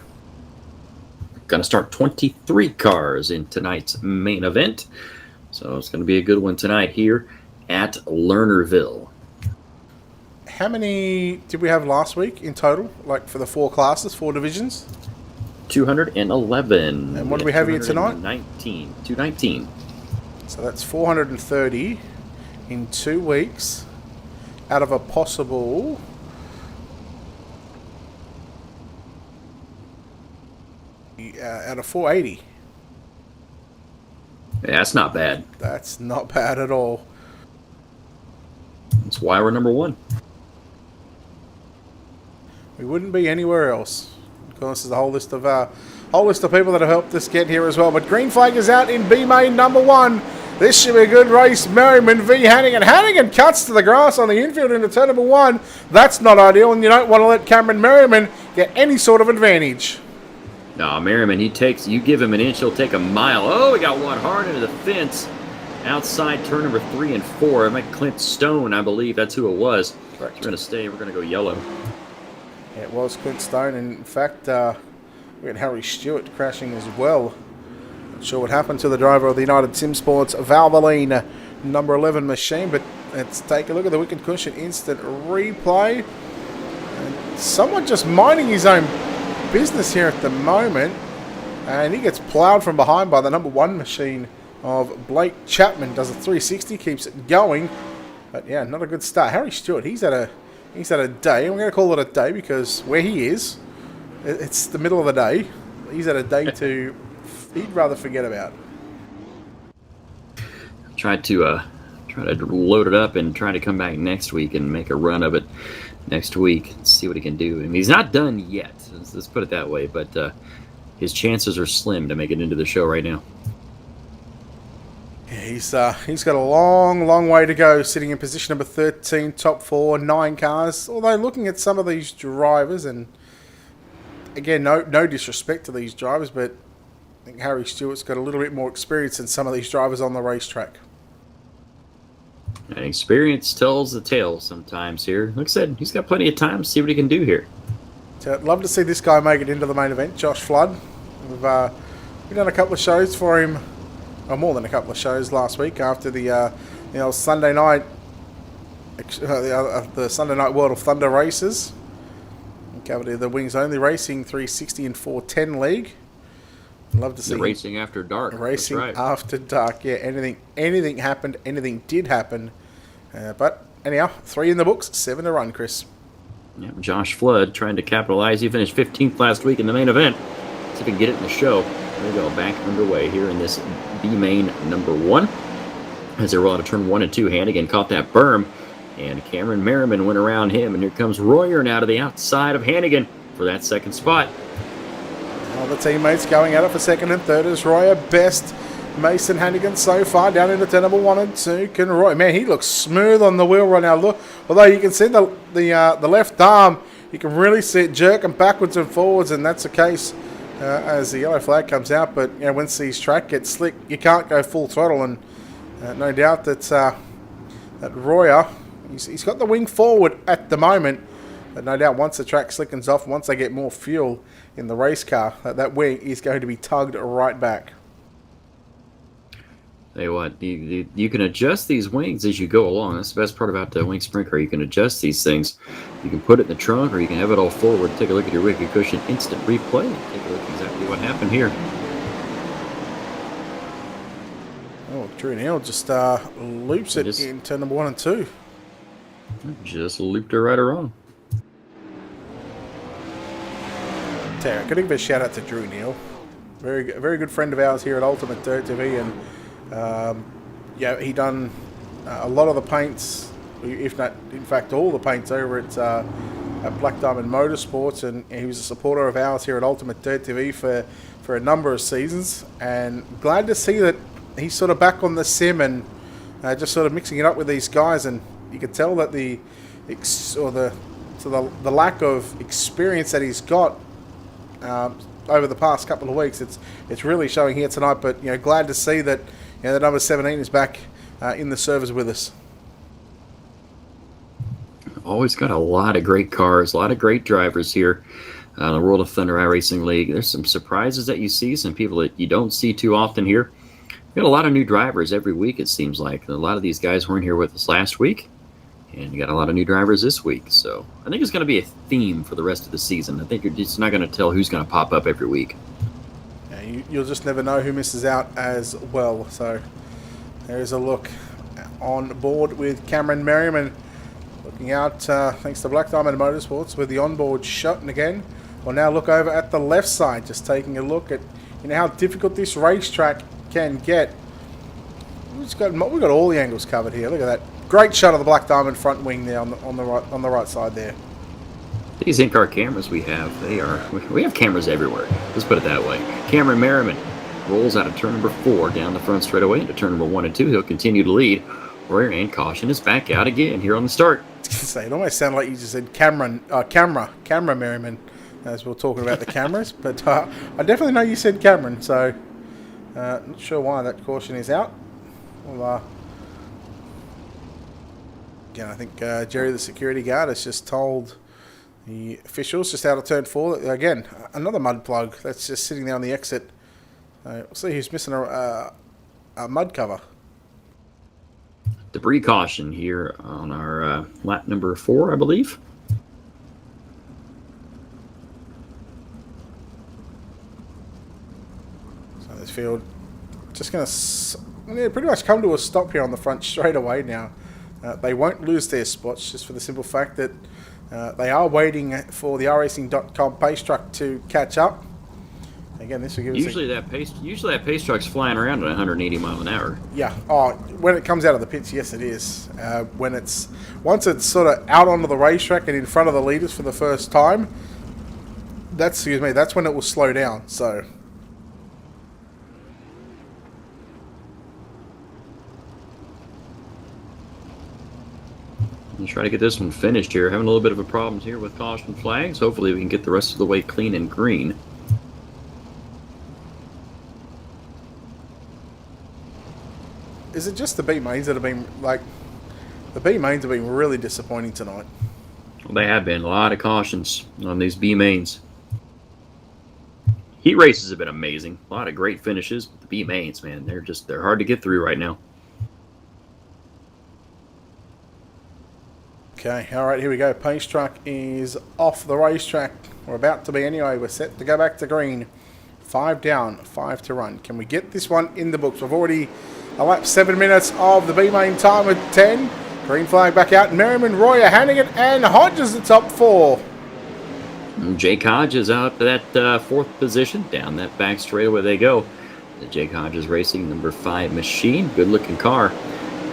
Going to start 23 cars in tonight's main event. So it's going to be a good one tonight here at Lernerville. How many did we have last week in total? Like for the 4 classes, 4 divisions? 211. And what do we have here tonight? 219. So that's 430 in 2 weeks out of a possible... out of 480. Yeah, that's not bad. That's not bad at all. That's why we're number 1. We wouldn't be anywhere else. Of course, there's a whole list of people that have helped us get here as well. But green flag is out in B main number 1. This should be a good race. Merriman v Hannigan. Hannigan cuts to the grass on the infield into turn number 1. That's not ideal, and you don't want to let Cameron Merriman get any sort of advantage. No, Merriman, you give him an inch, he'll take a mile. Oh, he got one hard into the fence. Outside turn number 3 and 4. I meant Clint Stone, I believe. That's who it was. Correct. We're going to stay. We're going to go yellow. Yeah, it was Clint Stone. In fact, we had Harry Stewart crashing as well. Not sure what happened to the driver of the United Sim Sports Valvoline number 11 machine, but let's take a look at the wicked cushion instant replay. And someone just minding his own business here at the moment, and he gets ploughed from behind by the number 1 machine of Blake Chapman. Does a 360, keeps it going, but yeah, not a good start. Harry Stewart, he's had a day, and we're going to call it a day because where he is, it's the middle of the day. He's had a day he'd rather forget about. Try to load it up and try to come back next week and make a run of it next week. See what he can do. I mean, he's not done yet. Let's put it that way. But his chances are slim to make it into the show right now. Yeah, he's got a long way to go, sitting in position number 13, top 4, 9 cars. Although looking at some of these drivers, and again, no disrespect to these drivers, but I think Harry Stewart's got a little bit more experience than some of these drivers on the racetrack. And experience tells the tale sometimes here. Like I said, he's got plenty of time to see what he can do here. So I'd love to see this guy make it into the main event, Josh Flood. We've done a couple of shows for him, or more than a couple of shows last week after the Sunday night, the Sunday night World of Thunder races. We covered the Wings Only Racing 360 and 410 League. I'd love to see the Racing After Dark. Racing That's right. After Dark. Yeah, anything happened, anything did happen. But anyhow, 3 in the books, 7 to run, Chris. Yeah, Josh Flood trying to capitalize. He finished 15th last week in the main event. See if he can get it in the show. There we go, back underway here in this B main number 1. As they roll out of turn 1 and 2, Hannigan caught that berm, and Cameron Merriman went around him, and here comes Royer now to the outside of Hannigan for that second spot. All the teammates going at it for second and third as Royer best Mason Hannigan so far down into turn number 1 and 2. Can Roy, man, he looks smooth on the wheel right now. Look, although you can see the left arm, you can really see it jerking backwards and forwards, and that's the case as the yellow flag comes out. But you know, once these track gets slick, you can't go full throttle, and no doubt that that Royer, he's got the wing forward at the moment, but no doubt once the track slickens off, once they get more fuel in the race car, that wing is going to be tugged right back. Tell you what, you can adjust these wings as you go along. That's the best part about the wing sprint car. You can adjust these things. You can put it in the trunk, or you can have it all forward. Take a look at your Wiki Cushion instant replay. Take a look at exactly what happened here. Oh, Drew Neal just loops it in turn number 1 and 2. Just looped her right around. Tara, could give a shout out to Drew Neal, very good friend of ours here at Ultimate Dirt TV, and yeah, he done a lot of the paints, if not in fact all the paints over at Black Diamond Motorsports, and he was a supporter of ours here at Ultimate Dirt TV for a number of seasons, and glad to see that he's sort of back on the sim and just sort of mixing it up with these guys, and you can tell that the lack of experience that he's got over the past couple of weeks, it's really showing here tonight. But you know, glad to see that the number 17 is back in the service with us. Always got a lot of great cars, a lot of great drivers here. The World of Thunder iRacing League. There's some surprises that you see, some people that you don't see too often here. We got a lot of new drivers every week, it seems like. A lot of these guys weren't here with us last week, and you got a lot of new drivers this week. So I think it's going to be a theme for the rest of the season. I think you're just not going to tell who's going to pop up every week. Yeah, you'll just never know who misses out as well. So there's a look on board with Cameron Merriman. Looking out, thanks to Black Diamond Motorsports, with the onboard shot. And again, we'll now look over at the left side, just taking a look at how difficult this racetrack can get. We've got all the angles covered here. Look at that great shot of the Black Diamond front wing there on the right side there. These in-car cameras we have, we have cameras everywhere. Let's put it that way. Cameron Merriman rolls out of turn number 4 down the front straightaway into turn number 1 and 2. He'll continue to lead. Royer and caution is back out again here on the start. It almost sounded like you just said camera Merriman as we we're talking about the cameras, but I definitely know you said Cameron, so not sure why that caution is out. Well, again, I think Jerry, the security guard, has just told the officials just out of turn 4 that, again, another mud plug that's just sitting there on the exit. We'll see who's missing a mud cover. Debris caution here on our lap number 4, I believe. So this field just going to pretty much come to a stop here on the front straight away now. They won't lose their spots just for the simple fact that they are waiting for the iRacing.com pace truck to catch up. Again, this will give us usually that pace truck's flying around at 180 miles an hour. Yeah. Oh, when it comes out of the pits, yes, it is. Once it's sort of out onto the racetrack and in front of the leaders for the first time, that's when it will slow down. So. Let's try to get this one finished here. Having a little bit of a problem here with caution flags. Hopefully we can get the rest of the way clean and green. Is it just the B mains that have been the B mains have been really disappointing tonight? Well, they have been a lot of cautions on these B mains. Heat races have been amazing. A lot of great finishes, but the B mains, man, they're hard to get through right now. Okay, all right, here we go. Pace truck is off the racetrack. We're about to be anyway. We're set to go back to green. 5 down, 5 to run. Can we get this one in the books? We've already elapsed 7 minutes of the B main time at 10. Green flag back out. Merriman, Royer, Hannigan, and Hodges the top 4. Jake Hodges out to that 4th position. Down that back straightaway they go. The Jake Hodges Racing number 5 machine. Good looking car.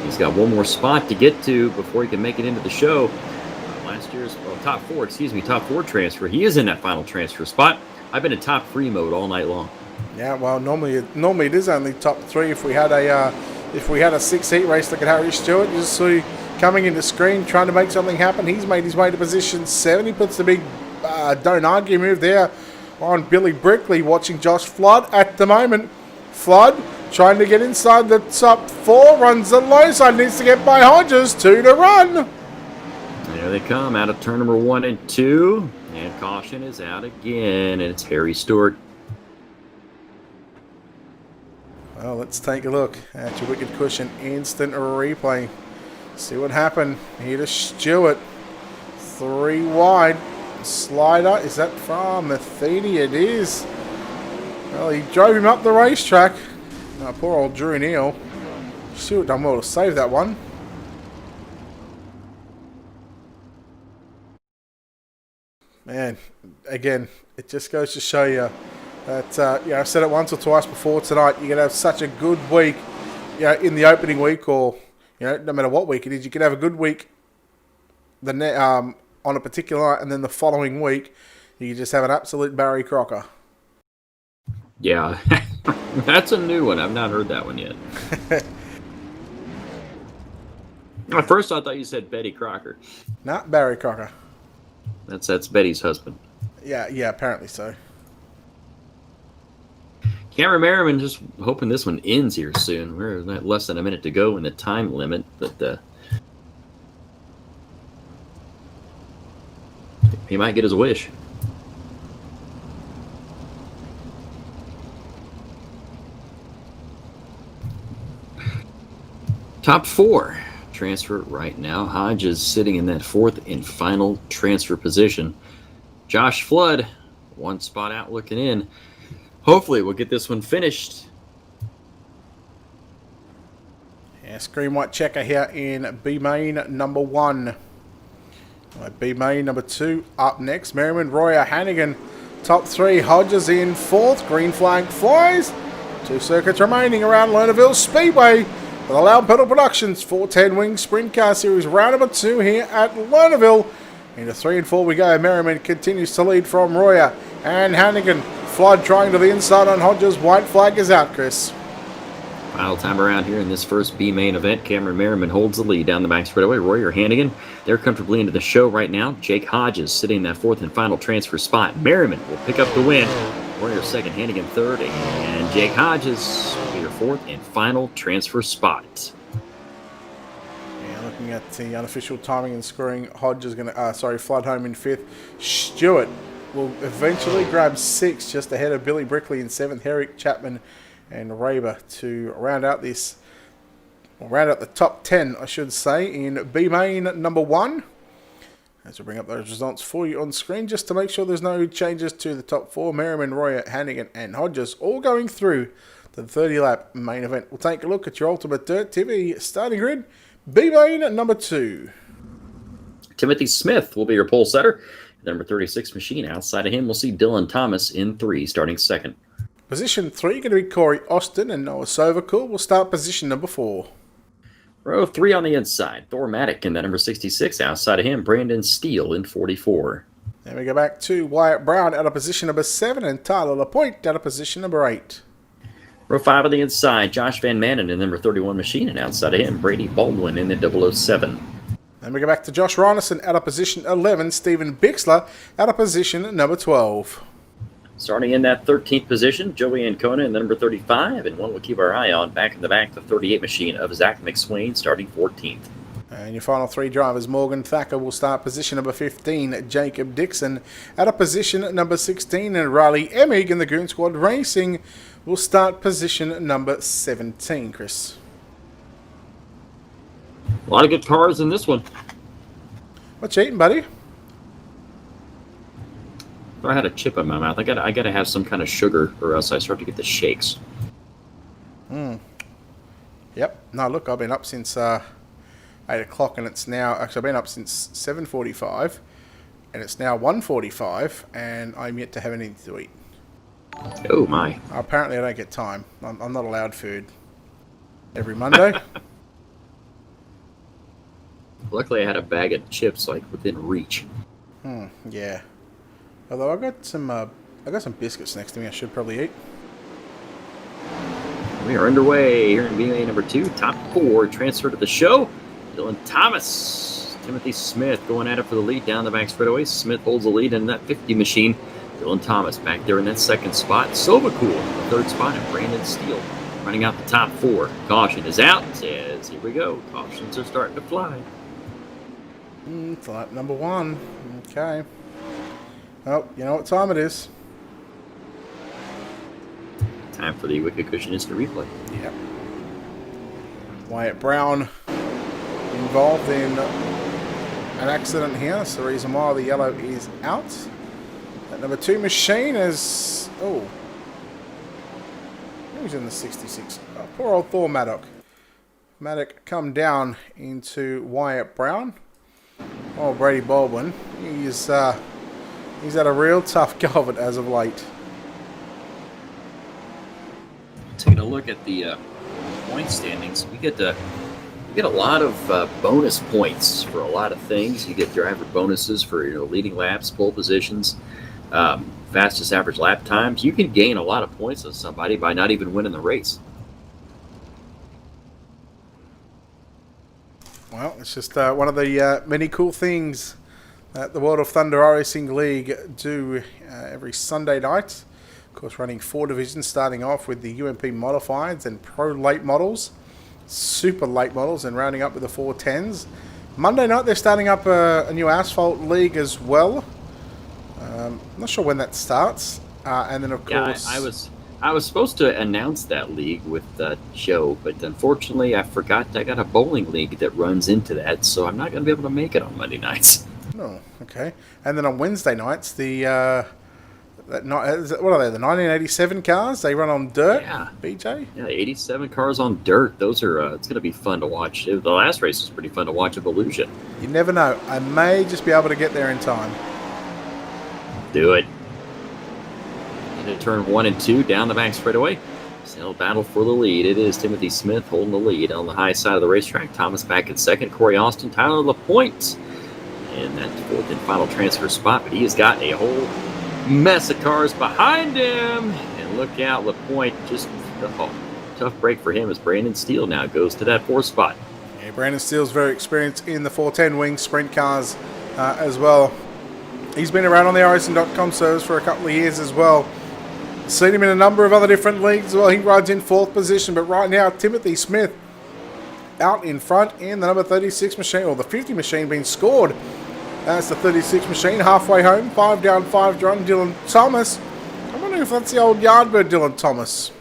He's got one more spot to get to before he can make it into the show. Last year's top four transfer. He is in that final transfer spot. I've been in top 3 mode all night long. Yeah, well, normally it is only top 3. If we had a 6 heat race, look at Harry Stewart. You just see coming into screen, trying to make something happen. He's made his way to position 7. He puts the big don't argue move there on Billy Brickley. Watching Josh Flood at the moment. Flood trying to get inside the top 4. Runs the low side. Needs to get by Hodges. 2 to run. There they come out of turn number 1 and 2. And caution is out again. And it's Harry Stewart. Well, let's take a look at your Wicked Cushion instant replay. See what happened here to Stewart. 3 wide. Slider. Is that from Matheny? It is. Well, he drove him up the racetrack. Poor old Drew Neal. Stewart done well to save that one. Man, again, it just goes to show you that, I've said it once or twice before tonight, you're going to have such a good week, in the opening week or, no matter what week it is, you can have a good week on a particular night, and then the following week, you just have an absolute Barry Crocker. Yeah, that's a new one. I've not heard that one yet. At first, I thought you said Betty Crocker. Not Barry Crocker. That's Betty's husband. Yeah, apparently so. Cameron Merriman just hoping this one ends here soon. We're less than a minute to go in the time limit, but he might get his wish. Top 4 transfer right now. Hodge is sitting in that 4th and final transfer position. Josh Flood, 1 spot out looking in. Hopefully we'll get this one finished. Yeah, screen white checker here in B main number 1. B main number 2 up next. Merriman, Royer, Hannigan, top 3. Hodges in 4th. Green flag flies. 2 circuits remaining around Lernerville Speedway. For the Loud Pedal Productions 410 Wing Sprint Car Series round number 2 here at Lernerville. Into 3 and 4 we go. Merriman continues to lead from Royer and Hannigan. Flood trying to the inside on Hodges. White flag is out, Chris. Final time around here in this first B main event. Cameron Merriman holds the lead down the back straightaway. Royer Hannigan, they're comfortably into the show right now. Jake Hodges sitting in that 4th and final transfer spot. Merriman will pick up the win. Royer 2nd, Hannigan 3rd, and Jake Hodges will be your 4th and final transfer spot. Yeah, looking at the unofficial timing and scoring, Hodges going to, Flood home in 5th. Stewart will eventually grab 6th, just ahead of Billy Brickley in 7th, Herrick, Chapman, and Raber to round out the top 10, I should say, in B main number 1. As we bring up those results for you on screen, just to make sure there's no changes to the top 4. Merriman, Royer, Hannigan, and Hodges all going through to the 30-lap main event. We'll take a look at your Ultimate Dirt TV starting grid, B main number 2. Timothy Smith will be your pole setter. The number 36 machine. Outside of him, we'll see Dylan Thomas in 3, starting 2nd. Position 3 going to be Corey Austin, and Noah Sovacool will start position number 4. Row 3 on the inside. Thor Maddock in that number 66. Outside of him, Brandon Steele in 44. Then we go back to Wyatt Brown out of position number 7 and Tyler Lapointe out of position number 8. Row 5 on the inside. Josh Van Manen in number 31 machine. And outside of him, Brady Baldwin in the 007. Then we go back to Josh Reinison out of position 11. Stephen Bixler out of position number 12. Starting in that 13th position, Joey Ancona in the number 35, and one we'll keep our eye on back in the back, the 38 machine of Zach McSwain, starting 14th. And your final 3 drivers, Morgan Thacker will start position number 15, Jacob Dixon out of position number 16, and Riley Emig in the Goon Squad Racing will start position number 17, Chris. A lot of good cars in this one. What you eating, buddy? I had a chip in my mouth. I gotta have some kind of sugar, or else I start to get the shakes. Yep. No, look, I've been up since 8 o'clock, and it's now actually I've been up since 7:45, and it's now 1:45, and I'm yet to have anything to eat. Oh my! Apparently, I don't get time. I'm not allowed food every Monday. Luckily, I had a bag of chips like within reach. Yeah. Although I got some biscuits next to me. I should probably eat. We are underway here in BMA number 2, top 4, transfer to the show. Dylan Thomas, Timothy Smith going at it for the lead down the back straightaway. Smith holds the lead in that 50 machine. Dylan Thomas back there in that second spot. Sovacool in the third spot, and Brandon Steele running out the top 4. Caution is out. Says, here we go. Cautions are starting to fly. It's lap number 1. Okay. Oh, you know what time it is. Time for the Wicked Cushion Instant Replay. Yep. Wyatt Brown involved in an accident here. That's the reason why the yellow is out. That number 2 machine is... Oh. Who's in the 66? Oh, poor old Thor Maddock. Maddock come down into Wyatt Brown. Oh, Brady Baldwin. He's had a real tough go of it as of late. Taking a look at the point standings, we get a lot of bonus points for a lot of things. You get driver bonuses for leading laps, pole positions, fastest average lap times. You can gain a lot of points on somebody by not even winning the race. Well, it's just one of the many cool things that the World of Thunder iRacing League do every Sunday night. Of course, running 4 divisions, starting off with the UMP Modifieds and Pro Late Models, Super Late Models, and rounding up with the 410s. Monday night, they're starting up a new Asphalt League as well. Not sure when that starts. And then, of course... Yeah, I was supposed to announce that league with the show, but unfortunately I forgot I got a bowling league that runs into that, so I'm not going to be able to make it on Monday nights. Oh, okay. And then on Wednesday nights, what are they, the 1987 cars? They run on dirt, yeah. BJ? Yeah, 87 cars on dirt. Those are, it's going to be fun to watch. The last race was pretty fun to watch at Volusia. You never know. I may just be able to get there in time. Do it. Into turn 1 and 2, down the back straightaway. Still battle for the lead. It is Timothy Smith holding the lead on the high side of the racetrack. Thomas back in second. Corey Austin, Tyler LaPointe in that 4th and final transfer spot. But he has got a whole mess of cars behind him. And look out, LaPointe. Just tough break for him as Brandon Steele now goes to that 4th spot. Yeah, Brandon Steele's very experienced in the 410 wing sprint cars as well. He's been around on the iRacing.com servers for a couple of years as well. Seen him in a number of other different leagues as well. He rides in 4th position, but right now Timothy Smith out in front in the number 36 machine, or the 50 machine being scored. That's the 36 machine, halfway home, 5 down, 5 run, Dylan Thomas. I'm wondering if that's the old Yardbird Dylan Thomas.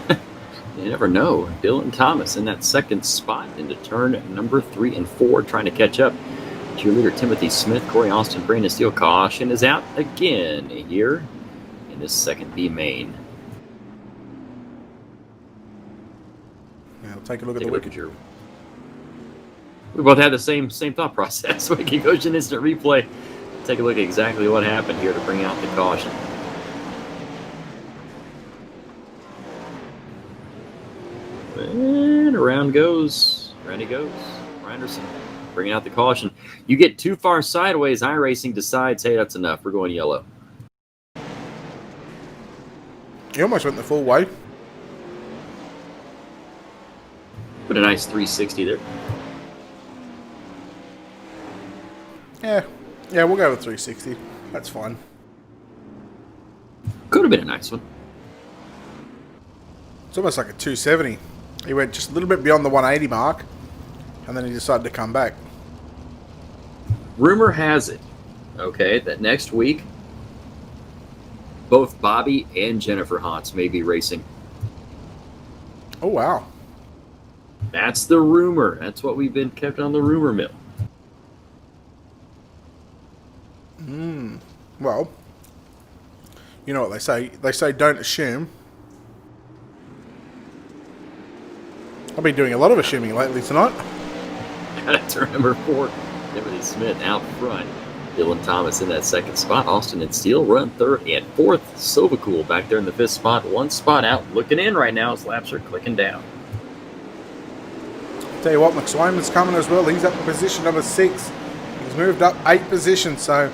You never know. Dylan Thomas in that 2nd spot into turn number 3 and 4, trying to catch up. Cheerleader Timothy Smith, Corey Austin, Brandon Steele. Caution is out again here in this 2nd B main. Now take a look at the wicket. We both had the same thought process. We can go to an instant replay. Take a look at exactly what happened here to bring out the caution. And around goes. Around he goes. Anderson bringing out the caution. You get too far sideways, iRacing decides, hey, that's enough. We're going yellow. He almost went the full way. Put a nice 360 there. Yeah, we'll go with 360. That's fine. Could have been a nice one. It's almost like a 270. He went just a little bit beyond the 180 mark, and then he decided to come back. Rumor has it, okay, that next week, both Bobby and Jennifer Haas may be racing. Oh, wow. That's the rumor. That's what we've been kept on the rumor mill. Well, you know what they say. They say don't assume. I've been doing a lot of assuming lately tonight. That's number 4, Timothy Smith out front. Dylan Thomas in that 2nd spot. Austin and Steele run 3rd and 4th. Sovacool back there in the 5th spot. 1 spot out. Looking in right now as laps are clicking down. Tell you what, McSwain's coming as well. He's up in position number 6. He's moved up 8 positions. So,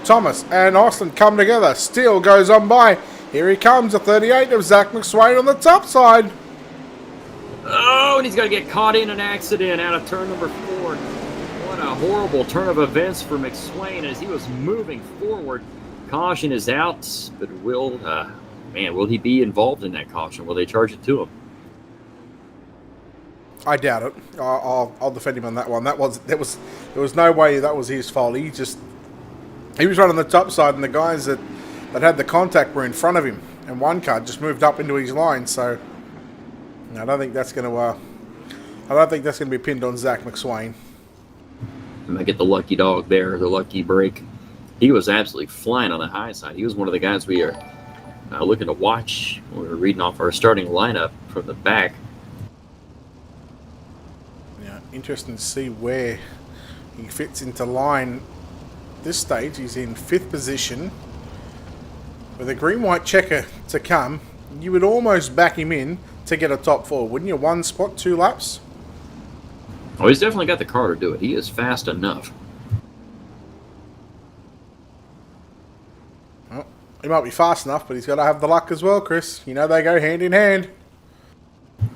Thomas and Austin come together. Steele goes on by. Here he comes, a 38 of Zach McSwain on the top side. Oh, and he's going to get caught in an accident out of turn number 4. What a horrible turn of events for McSwain as he was moving forward. Caution is out, but will he be involved in that caution? Will they charge it to him? I doubt it. I'll defend him on that one. There was no way that was his fault. He was running the top side, and the guys that had the contact were in front of him, and one car just moved up into his line. So I don't think that's going to be pinned on Zach McSwain. I might get the lucky dog there, the lucky break. He was absolutely flying on the high side. He was one of the guys we are looking to watch. We were reading off our starting lineup from the back. Yeah, interesting to see where he fits into line. This stage, he's in 5th position. With a green-white checker to come, you would almost back him in to get a top 4, wouldn't you? 1 spot, 2 laps. Oh, he's definitely got the car to do it. He is fast enough. Well, he might be fast enough, but he's got to have the luck as well, Chris. You know they go hand in hand.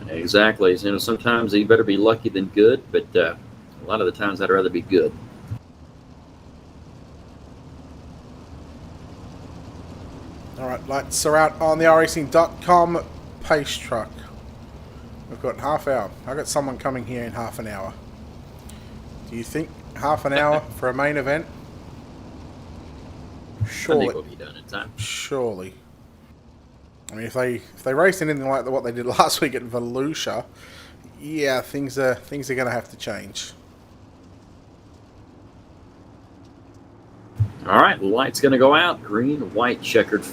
Exactly. You know, sometimes you better be lucky than good, but a lot of the times I'd rather be good. All right, lights are out on the racing.com pace truck. We've got half hour. I've got someone coming here in half an hour. Do you think half an hour for a main event? Surely. I think we'll be done in time. Surely. I mean, if they race anything like what they did last week at Volusia, yeah, things are going to have to change. All right, light's going to go out. Green, white, checkered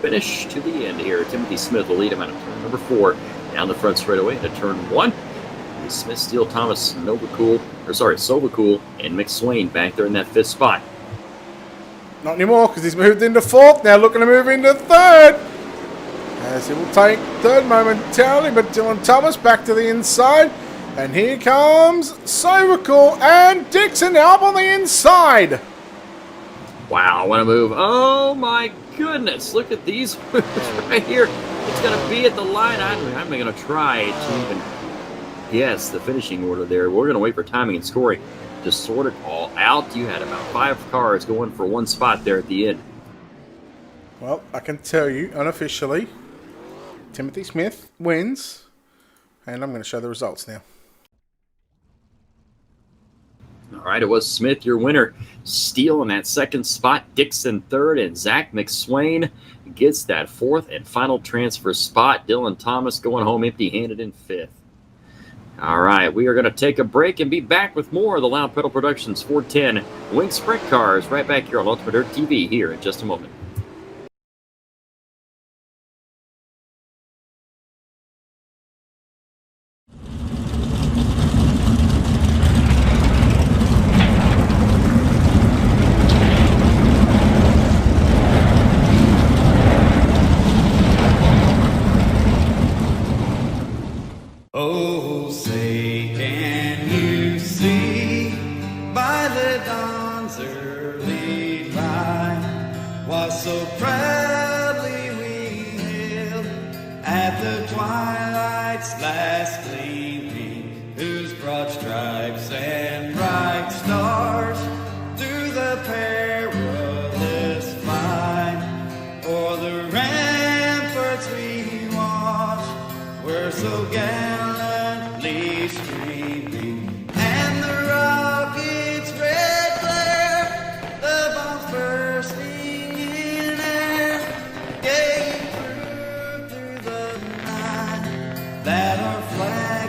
finish to the end here. Timothy Smith will lead him out of turn number 4. Down the front straightaway into turn 1. Smith, Steele, Thomas, Sovacool, and McSwain back there in that 5th spot. Not anymore, because he's moved into 4th. Now looking to move into 3rd. As he will take 3rd momentarily, but Dylan Thomas back to the inside. And here comes Sovacool and Dixon up on the inside. Wow, what a move. Oh my goodness. Look at these moves right here. It's going to be at the line. I'm going to try to even guess the finishing order there. We're going to wait for timing and scoring to sort it all out. You had about 5 cars going for 1 spot there at the end. Well, I can tell you unofficially, Timothy Smith wins. And I'm going to show the results now. All right, it was Smith, your winner. Steele in that 2nd spot, Dixon 3rd, and Zach McSwain gets that 4th and final transfer spot. Dylan Thomas going home empty-handed in 5th. All right, we are going to take a break and be back with more of the Loud Pedal Productions 410 Wing Sprint Cars right back here on Ultimate Dirt TV here in just a moment. Oh, say can you see by the dawn's early light what so proudly we hailed at the twilight's last gleaming, whose broad stripes and bright stars through the perilous flight o'er the ramparts we watched were so gallantly streaming, and the rockets' red glare, the bombs bursting in air, gave proof through the night that our flag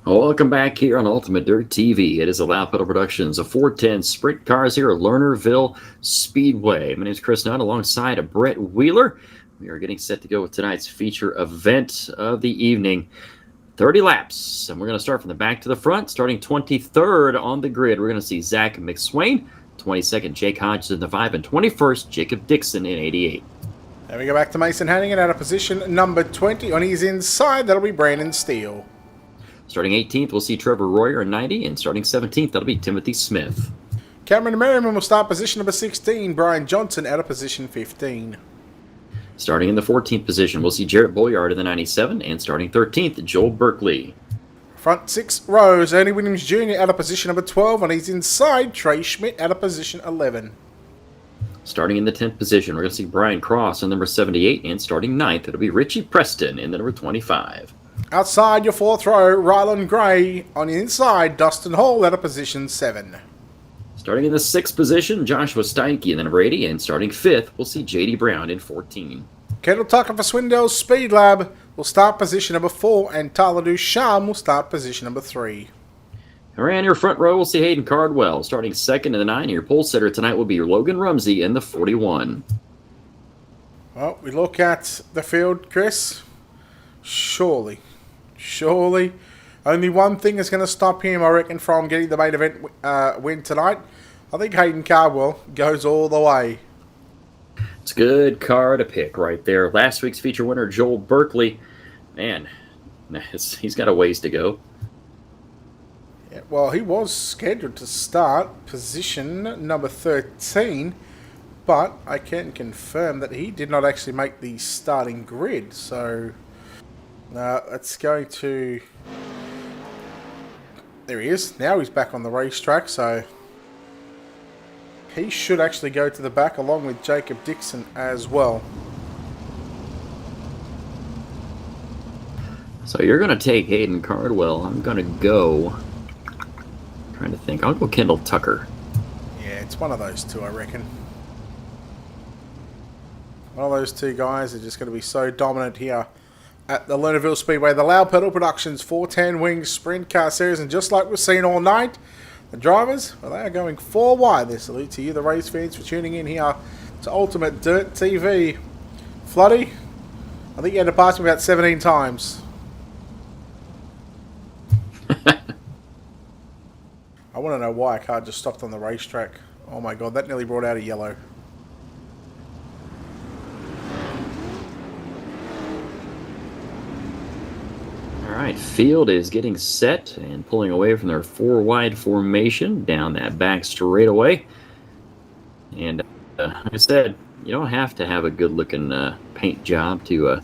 Welcome back here on Ultimate Dirt TV. It is a Loud Pedal Productions of 410 Sprint Cars here at Lernerville Speedway. My name is Chris Nutt alongside of Brett Wheeler. We are getting set to go with tonight's feature event of the evening. 30 laps, and we're going to start from the back to the front. Starting 23rd on the grid, we're going to see Zach McSwain. 22nd, Jake Hodges in the 5, and 21st, Jacob Dixon in 88. Then we go back to Mason Hannigan out of position number 20. On his inside, that'll be Brandon Steele. Starting 18th, we'll see Trevor Royer in 90, and starting 17th, that'll be Timothy Smith. Cameron Merriman will start position number 16. Brian Johnson out of position 15. Starting in the 14th position, we'll see Jarrett Boyard in the 97, and starting 13th, Joel Berkeley. Front 6 rows, Ernie Williams Jr. out of position number 12. On his inside, Trey Schmidt out of position 11. Starting in the 10th position, we're going to see Brian Cross in number 78, and starting 9th, it'll be Richie Preston in the number 25. Outside your 4th row, Rylan Gray. On the inside, Dustin Hall out of position 7. Starting in the 6th position, Joshua Steinke in the number 80, and starting 5th, we'll see J.D. Brown in 14. Kendall Tucker for Swindell's Speed Lab will start position number 4, and Tyler Ducharme will start position number 3. Around your front row, we'll see Hayden Cardwell. Starting 2nd in the 9, your pole sitter tonight will be Logan Rumsey in the 41. Well, we look at the field, Chris. Surely, only one thing is going to stop him, I reckon, from getting the main event win tonight. I think Hayden Cardwell goes all the way. It's a good car to pick right there. Last week's feature winner, Joel Berkeley. Man, he's got a ways to go. Yeah, well, he was scheduled to start position number 13, but I can confirm that he did not actually make the starting grid. So, it's going to... There he is. Now he's back on the racetrack, so he should actually go to the back along with Jacob Dixon as well. So you're going to take Hayden Cardwell. I'm going to go... Trying to think. I'll go Kendall Tucker. Yeah, it's one of those two, I reckon. One of those two guys are just going to be so dominant here at the Lernerville Speedway. The Loud Pedal Productions 410 Wings Sprint Car Series. And just like we've seen all night, the drivers, well, they are going 4 wide. They salute to you, the race fans, for tuning in here to Ultimate Dirt TV. Floody, I think you had to pass me about 17 times. I want to know why a car just stopped on the racetrack. Oh my god, that nearly brought out a yellow. Alright, field is getting set and pulling away from their 4-wide formation down that back straightaway. And like I said, you don't have to have a good-looking paint job to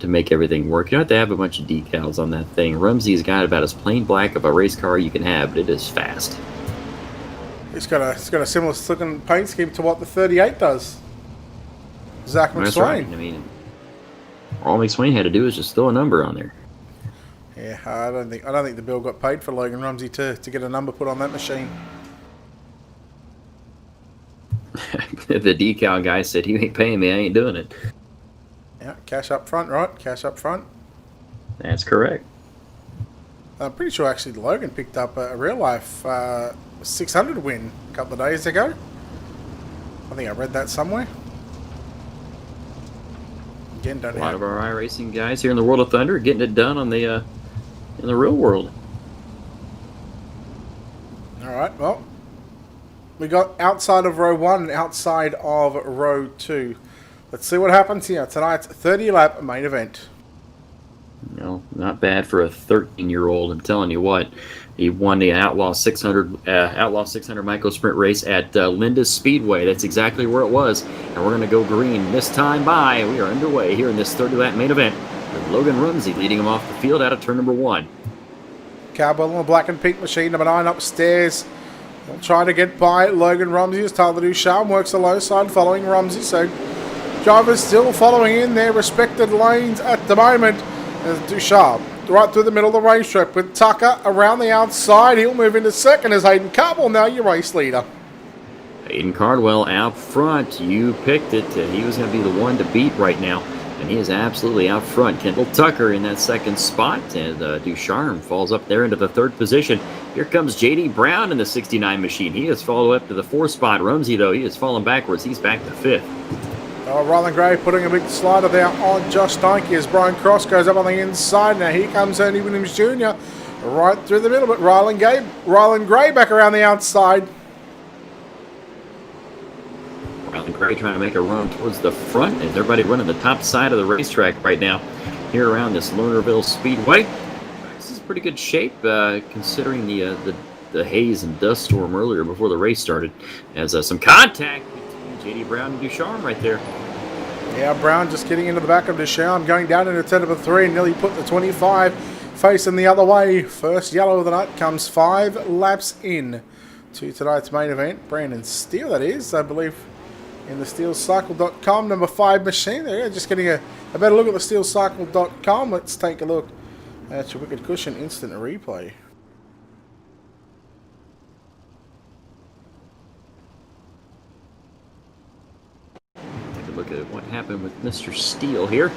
make everything work. You don't have to have a bunch of decals on that thing. Rumsey's got about as plain black of a race car you can have, but it is fast. It's got a similar looking paint scheme to what the 38 does. Zach McSwain. That's right. I mean, all McSwain had to do is just throw a number on there. Yeah, I don't think the bill got paid for Logan Rumsey to get a number put on that machine. The decal guy said, "You ain't paying me, I ain't doing it." Yeah, cash up front, right? Cash up front. That's correct. I'm pretty sure actually Logan picked up a real life 600 win a couple of days ago. I think I read that somewhere. Again, don't A lot of our iRacing guys here in the World of Thunder getting it done on the in the real world. All right, well, we got outside of row 1 and outside of row 2. Let's see what happens here. Tonight's 30-lap main event. You know, not bad for a 13-year-old. I'm telling you what, he won the Outlaw 600 Micro Sprint race at Linda Speedway. That's exactly where it was. And we're going to go green this time by. We are underway here in this 30-lap main event with Logan Rumsey leading him off the field out of turn number 1. Cowbell on the black and pink machine, number 9 upstairs. They'll try to get by Logan Rumsey as Tyler Ducharme works the low side following Rumsey. So drivers still following in their respected lanes at the moment. As Ducharme right through the middle of the racetrack with Tucker around the outside. He'll move into second as Hayden Cardwell now your race leader. Hayden Cardwell out front. You picked it. He was going to be the one to beat right now. And he is absolutely out front. Kendall Tucker in that second spot, and Ducharme falls up there into the third position. Here comes J.D. Brown in the 69 machine. He has fallen up to the fourth spot. Rumsey, though, he has fallen backwards. He's back to fifth. Oh, Ryland Gray putting a big slider there on Josh Steinke as Brian Cross goes up on the inside. Now here comes Ernie Williams Jr. right through the middle, but Ryland Gray back around the outside. Ryland Gray trying to make a run towards the front as everybody running the top side of the racetrack right now here around this Lernerville Speedway. This is pretty good shape considering the haze and dust storm earlier before the race started. As some contact between J.D. Brown and Ducharme right there. Yeah, Brown just getting into the back of Ducharme, going down into turn number 3, nearly put the 25 facing the other way. First yellow of the night comes 5 laps in to tonight's main event. Brandon Steele, that is, I believe, in the steelcycle.com number 5 machine. There, just getting a better look at the steelcycle.com. Let's take a look at your Wicked Cushion instant replay. Take a look at what happened with Mr. Steele here.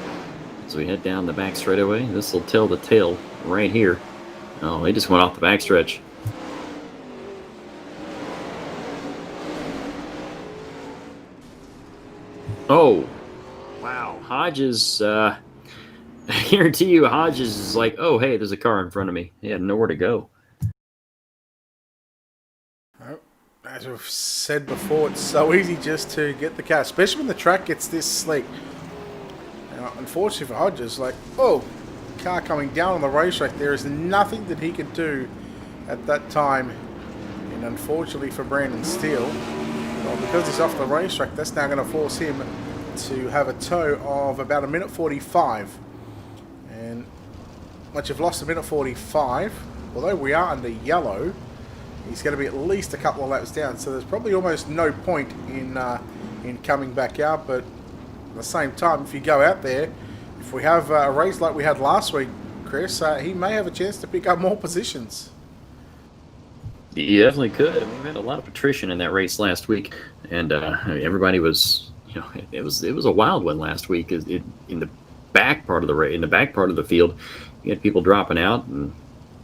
So we head down the back straightaway. This will tell the tale right here. Oh, they just went off the backstretch. Oh, wow. Hodges, I guarantee you Hodges is like, oh, hey, there's a car in front of me. He had nowhere to go. As we've said before, it's so easy just to get the car, especially when the track gets this slick. Now, unfortunately for Hodges, like, oh, car coming down on the racetrack, there is nothing that he can do at that time. And unfortunately for Brandon Steele, well, because he's off the racetrack, that's now going to force him to have a tow of about 1:45. And once you've lost 1:45, although we are under yellow, he's going to be at least a couple of laps down. So there's probably almost no point in coming back out. But at the same time, if you go out there, if we have a race like we had last week, Chris, he may have a chance to pick up more positions. You definitely could. I mean, we had a lot of attrition in that race last week, and everybody was, it was a wild one last week. In the back part of the field, you had people dropping out and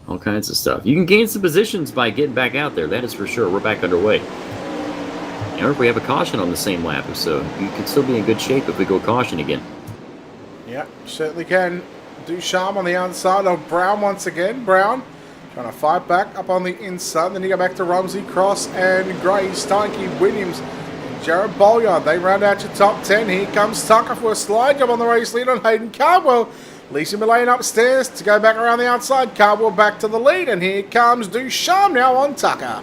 all kinds of stuff. You can gain some positions by getting back out there. That is for sure. We're back underway. And if we have a caution on the same lap, so you could still be in good shape if we go caution again. Yeah, certainly can. Ducharme on the outside of Brown once again. Brown trying to fight back up on the inside. Then you go back to Rumsey, Cross, and Gray, Steinke, Williams, and Jared Bolyard. They round out your top 10. Here comes Tucker for a slide job on the race lead on Hayden Cardwell. Lisa Mullane upstairs to go back around the outside. Cardwell back to the lead. And here comes Ducharme now on Tucker.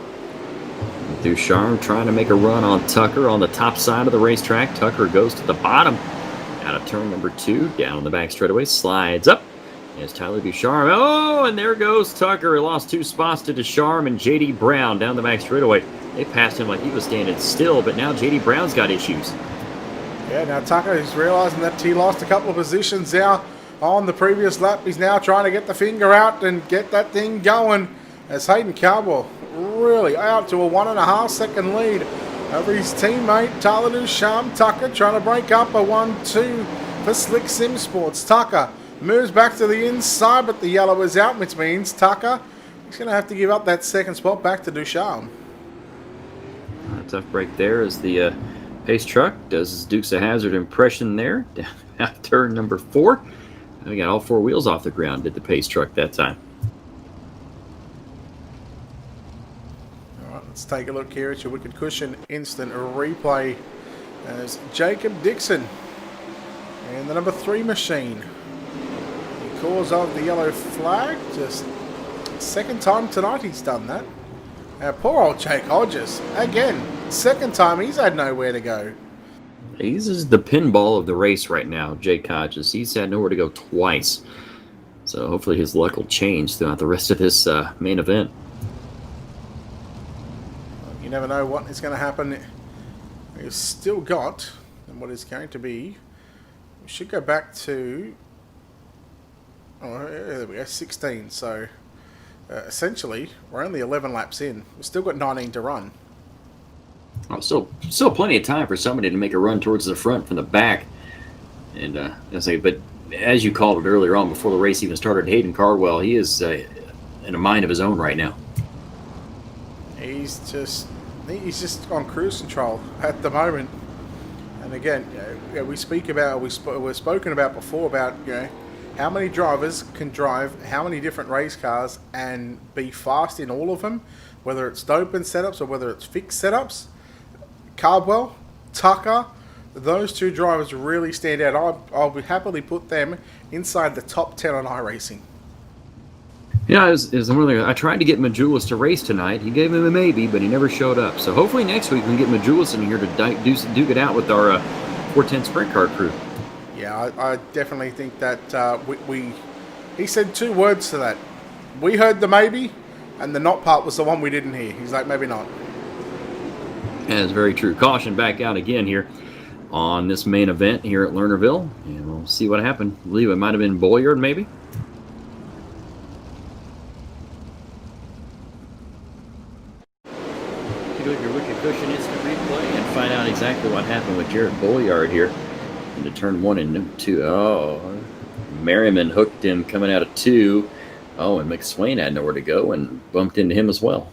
Ducharme trying to make a run on Tucker on the top side of the racetrack. Tucker goes to the bottom out of turn number 2. Down on the back straightaway. Slides up. There's Tyler Ducharme. Oh, and there goes Tucker. He lost 2 spots to Ducharme and J.D. Brown down the back straightaway. They passed him like he was standing still, but now J.D. Brown's got issues. Yeah, now Tucker is realising that he lost a couple of positions now on the previous lap. He's now trying to get the finger out and get that thing going as Hayden Cardwell really out to a 1.5 second lead over his teammate Tyler Ducharme. Tucker trying to break up a 1-2 for Slick Sim Sports. Tucker moves back to the inside, but the yellow is out, which means Tucker is going to have to give up that second spot back to Ducharme. Tough break there as the pace truck does his Dukes of Hazzard impression there. Down turn number 4. We got all 4 wheels off the ground, did the pace truck that time. All right, let's take a look here at your Wicked Cushion instant replay as Jacob Dixon and the number 3 machine. Because of the yellow flag, just second time tonight he's done that. Poor old Jake Hodges, again, second time he's had nowhere to go. He's just the pinball of the race right now, Jake Hodges. He's had nowhere to go twice. So hopefully his luck will change throughout the rest of this main event. You never know what is going to happen. We've still got, and what is going to be, we should go back to, oh, there we go, 16. So essentially, we're only 11 laps in. We've still got 19 to run. Oh, still plenty of time for somebody to make a run towards the front from the back. And I say, but as you called it earlier on, before the race even started, Hayden Cardwell, he is in a mind of his own right now. He's just on cruise control at the moment. And again, we speak about we've spoken about before about how many drivers can drive how many different race cars and be fast in all of them, whether it's open setups or whether it's fixed setups. Cardwell, Tucker, those two drivers really stand out. I'll happily put them inside the top 10 on iRacing. Yeah, I tried to get Majulis to race tonight. He gave him a maybe, but he never showed up. So hopefully next week we can get Majulis in here to duke it out with our 410 Sprint Car crew. Yeah, I definitely think that he said two words to that. We heard the maybe, and the not part was the one we didn't hear. He's like, maybe not. That's very true. Caution back out again here on this main event here at Lernerville, and we'll see what happened. I believe it might have been Boyard, maybe. Take your wicked cushion instant replay and find out exactly what happened with Jared Boyard here into turn 1 and 2. Oh, Merriman hooked him coming out of 2. Oh, and McSwain had nowhere to go and bumped into him as well.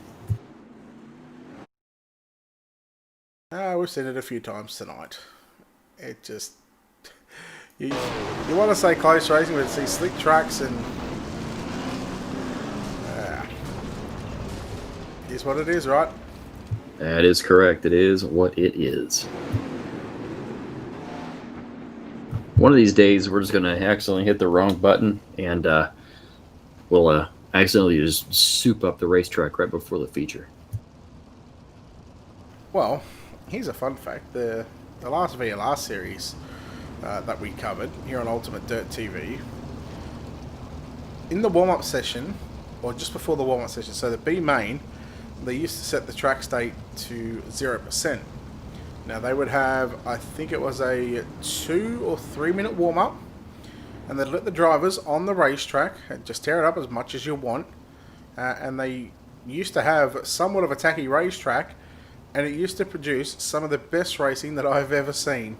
We've seen it a few times tonight. It just you want to say close racing, but see slick tracks and is what it is, right? That is correct. It is what it is. One of these days, we're just going to accidentally hit the wrong button, and we'll accidentally just soup up the racetrack right before the feature. Well, here's a fun fact. The last VLR series that we covered here on Ultimate Dirt TV, in the warm-up session, or just before the warm-up session, so the B main, they used to set the track state to 0%. Now they would have, I think it was a 2 or 3 minute warm-up, and they'd let the drivers on the racetrack and just tear it up as much as you want, and they used to have somewhat of a tacky racetrack, and it used to produce some of the best racing that I've ever seen.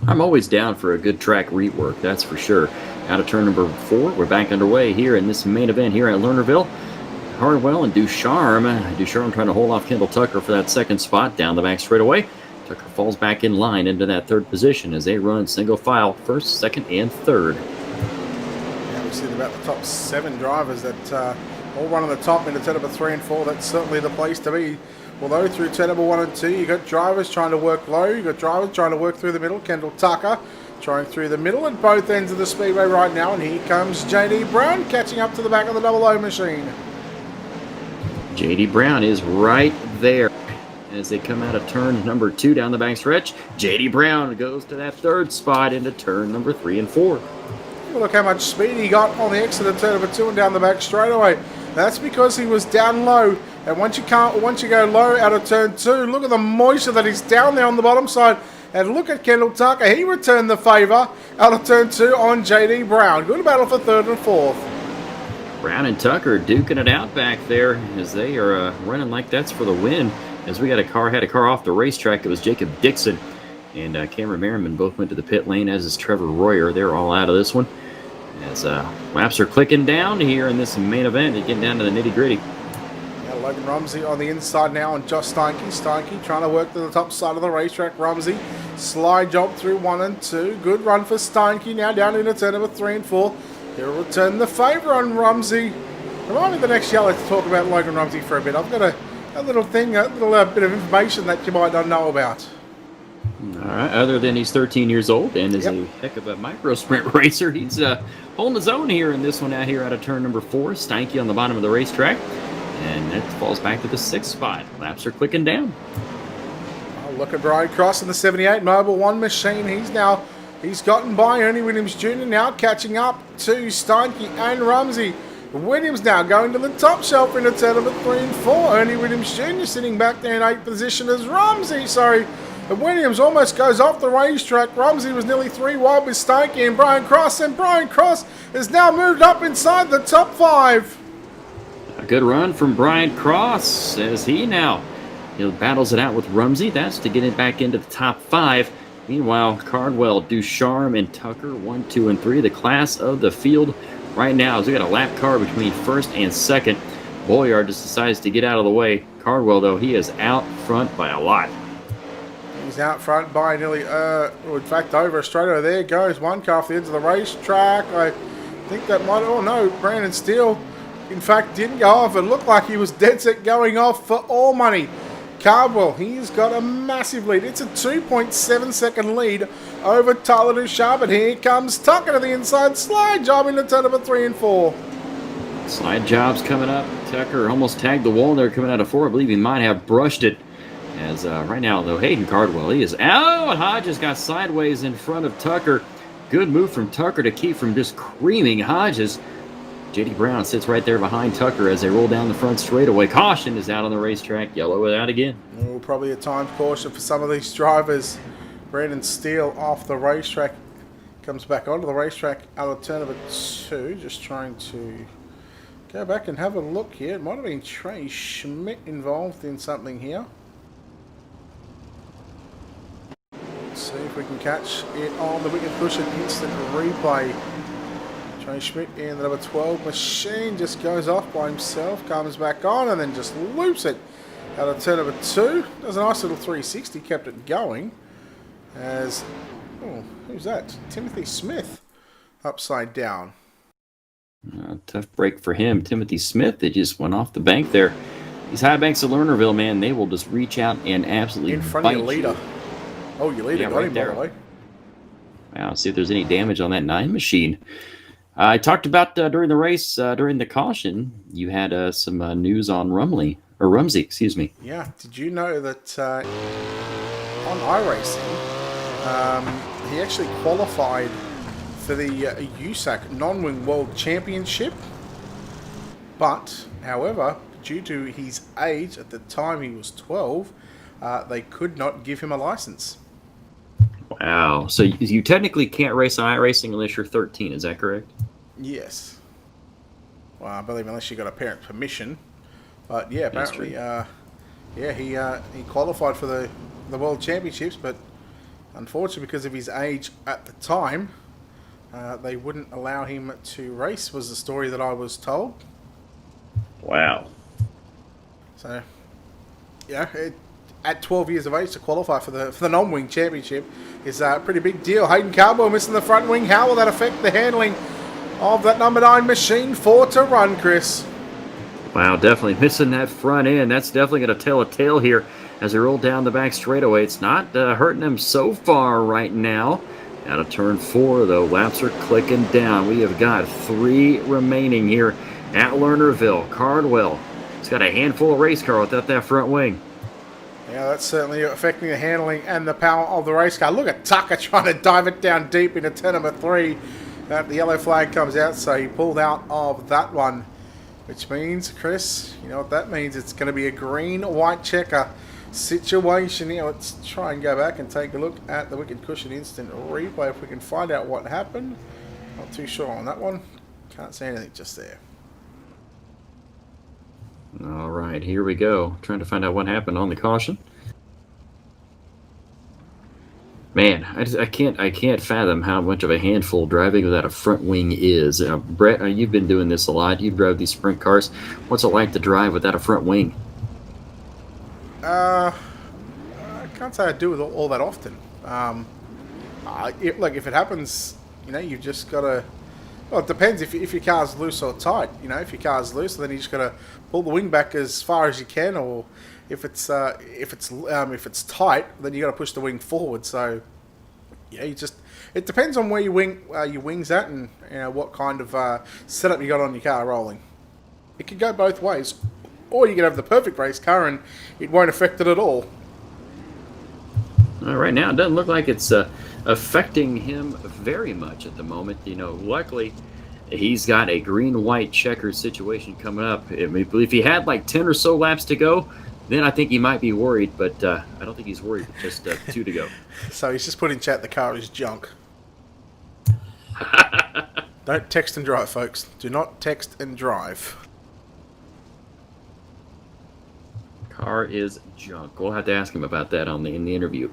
I'm always down for a good track rework, that's for sure. Out of turn number 4, we're back underway here in this main event here at Lernerville. Hardwell and Ducharme. Ducharme trying to hold off Kendall Tucker for that second spot down the back straightaway. Tucker falls back in line into that third position as they run single file first, second, and third. Yeah, we've seen about the top 7 drivers that all run on the top into turn number 3 and 4. That's certainly the place to be. Although through turn number 1 and 2, you've got drivers trying to work low, you've got drivers trying to work through the middle. Kendall Tucker trying through the middle at both ends of the speedway right now, and here comes JD Brown catching up to the back of the double O machine. JD Brown is right there as they come out of turn number 2 down the back stretch. JD Brown goes to that third spot into turn number 3 and 4. Look how much speed he got on the exit of turn number 2 and down the back straightaway. That's because he was down low, and once you go low out of turn 2, look at the moisture that is down there on the bottom side. And look at Kendall Tucker. He returned the favour out of turn 2 on JD Brown. Good battle for third and fourth. Brown and Tucker duking it out back there as they are running like that's for the win. As we had a car off the racetrack, it was Jacob Dixon and Cameron Merriman both went to the pit lane, as is Trevor Royer. They're all out of this one. As laps are clicking down here in this main event and getting down to the nitty-gritty. Yeah, Logan Rumsey on the inside now on Josh Steinke. Steinke trying to work to the top side of the racetrack. Rumsey, slide job through 1 and 2. Good run for Steinke now down into turn number 3 and 4. He'll return the favour on Rumsey. Remind me the next year to talk about Logan Rumsey for a bit. I've got a little thing, a little bit of information that you might not know about. All right. Other than he's 13 years old and is a heck of a micro sprint racer, he's holding his own here in this one out here out of turn number 4. Steinke on the bottom of the racetrack, and that falls back to the 6th spot. Laps are clicking down. Oh, look at Brian Cross in the 78 Mobil 1 machine. He's gotten by Ernie Williams Jr. now, catching up to Steinke and Rumsey. Williams now going to the top shelf into turn number 3 and 4. Ernie Williams Jr. sitting back there in 8th position as Williams almost goes off the racetrack. Rumsey was nearly 3 wide with Steinke and Brian Cross, and Brian Cross has now moved up inside the top 5. A good run from Brian Cross as he battles it out with Rumsey. That's to get it back into the top 5. Meanwhile, Cardwell, Ducharme, and Tucker, 1, 2, and 3, the class of the field right now. As we got a lap car between first and second. Boyard just decides to get out of the way. Cardwell, though, he is out front by a lot. He's out front by nearly, in fact, over a straightaway. There goes one car off the edge of the racetrack. I think that might, oh no, Brandon Steele, in fact, didn't go off. It looked like he was dead set going off for all money. Cardwell, he's got a massive lead. It's a 2.7 second lead over Tyler Ducharme. But here comes Tucker to the inside. Slide job into turn number 3 and 4. Slide jobs coming up. Tucker almost tagged the wall there coming out of 4. I believe he might have brushed it. As right now, though, Hayden Cardwell, he is out. Hodges got sideways in front of Tucker. Good move from Tucker to keep from just creaming Hodges. J.D. Brown sits right there behind Tucker as they roll down the front straightaway. Caution is out on the racetrack. Yellow it out again. Oh, probably a timed caution for some of these drivers. Brandon Steele off the racetrack. Comes back onto the racetrack out of turn number 2. Just trying to go back and have a look here. It might have been Trey Schmidt involved in something here. Let's see if we can catch it on the wicket cushion instant replay. Trey Schmidt in the number 12 machine just goes off by himself, comes back on and then just loops it out of turn number 2. Does a nice little 360, kept it going. As, oh, who's that? Timothy Smith upside down. Tough break for him. Timothy Smith, that just went off the bank there. These high banks of Lernerville, man, they will just reach out and absolutely in front of your leader. Oh, your leader got him by the way. Wow, see if there's any damage on that 9 machine. I talked about during the race, during the caution, you had some news on Rumsey, excuse me. Yeah, did you know that on iRacing, he actually qualified for the USAC Non-Wing World Championship, but, however, due to his age at the time he was 12, they could not give him a license. Wow, so you technically can't race on iRacing unless you're 13, is that correct? Yes. Well, I believe unless you got a parent permission. But yeah, apparently, he qualified for the World Championships, but unfortunately because of his age at the time, they wouldn't allow him to race, was the story that I was told. Wow. So, yeah, at 12 years of age to qualify for the non-wing championship is a pretty big deal. Hayden Cardwell missing the front wing. How will that affect the handling of that number 9 machine? 4 to run, Chris. Wow, definitely missing that front end. That's definitely going to tell a tale here as they roll down the back straightaway. It's not hurting them so far right now. Out of turn 4, though, laps are clicking down. We have got 3 remaining here at Lernerville. Cardwell, he's got a handful of race car without that front wing. Yeah, that's certainly affecting the handling and the power of the race car. Look at Tucker trying to dive it down deep into turn number 3. The yellow flag comes out, so he pulled out of that one. Which means, Chris, you know what that means? It's going to be a green-white checker situation here. Let's try and go back and take a look at the wicket cushion instant replay if we can find out what happened. Not too sure on that one. Can't see anything just there. All right, here we go. Trying to find out what happened on the caution. Man, I can't fathom how much of a handful driving without a front wing is. Brett, you've been doing this a lot. You drove these sprint cars. What's it like to drive without a front wing? I can't say I do it all that often. Like if it happens, you know, you've just got to. Well, it depends if your car's loose or tight. You know, if your car's loose, then you just got to pull the wing back as far as you can, or if it's tight, then you got to push the wing forward. So, yeah, it depends on where your wing's at, and you know what kind of setup you got on your car rolling. It can go both ways, or you can have the perfect race car and it won't affect it at all. Right now, it doesn't look like it's affecting him very much at the moment. You know, luckily, he's got a green-white checker situation coming up. If he had like 10 or so laps to go, then I think he might be worried, but I don't think he's worried with just 2 to go. So he's just put in chat the car is junk. Don't text and drive, folks. Do not text and drive. Car is junk. We'll have to ask him about that in the interview.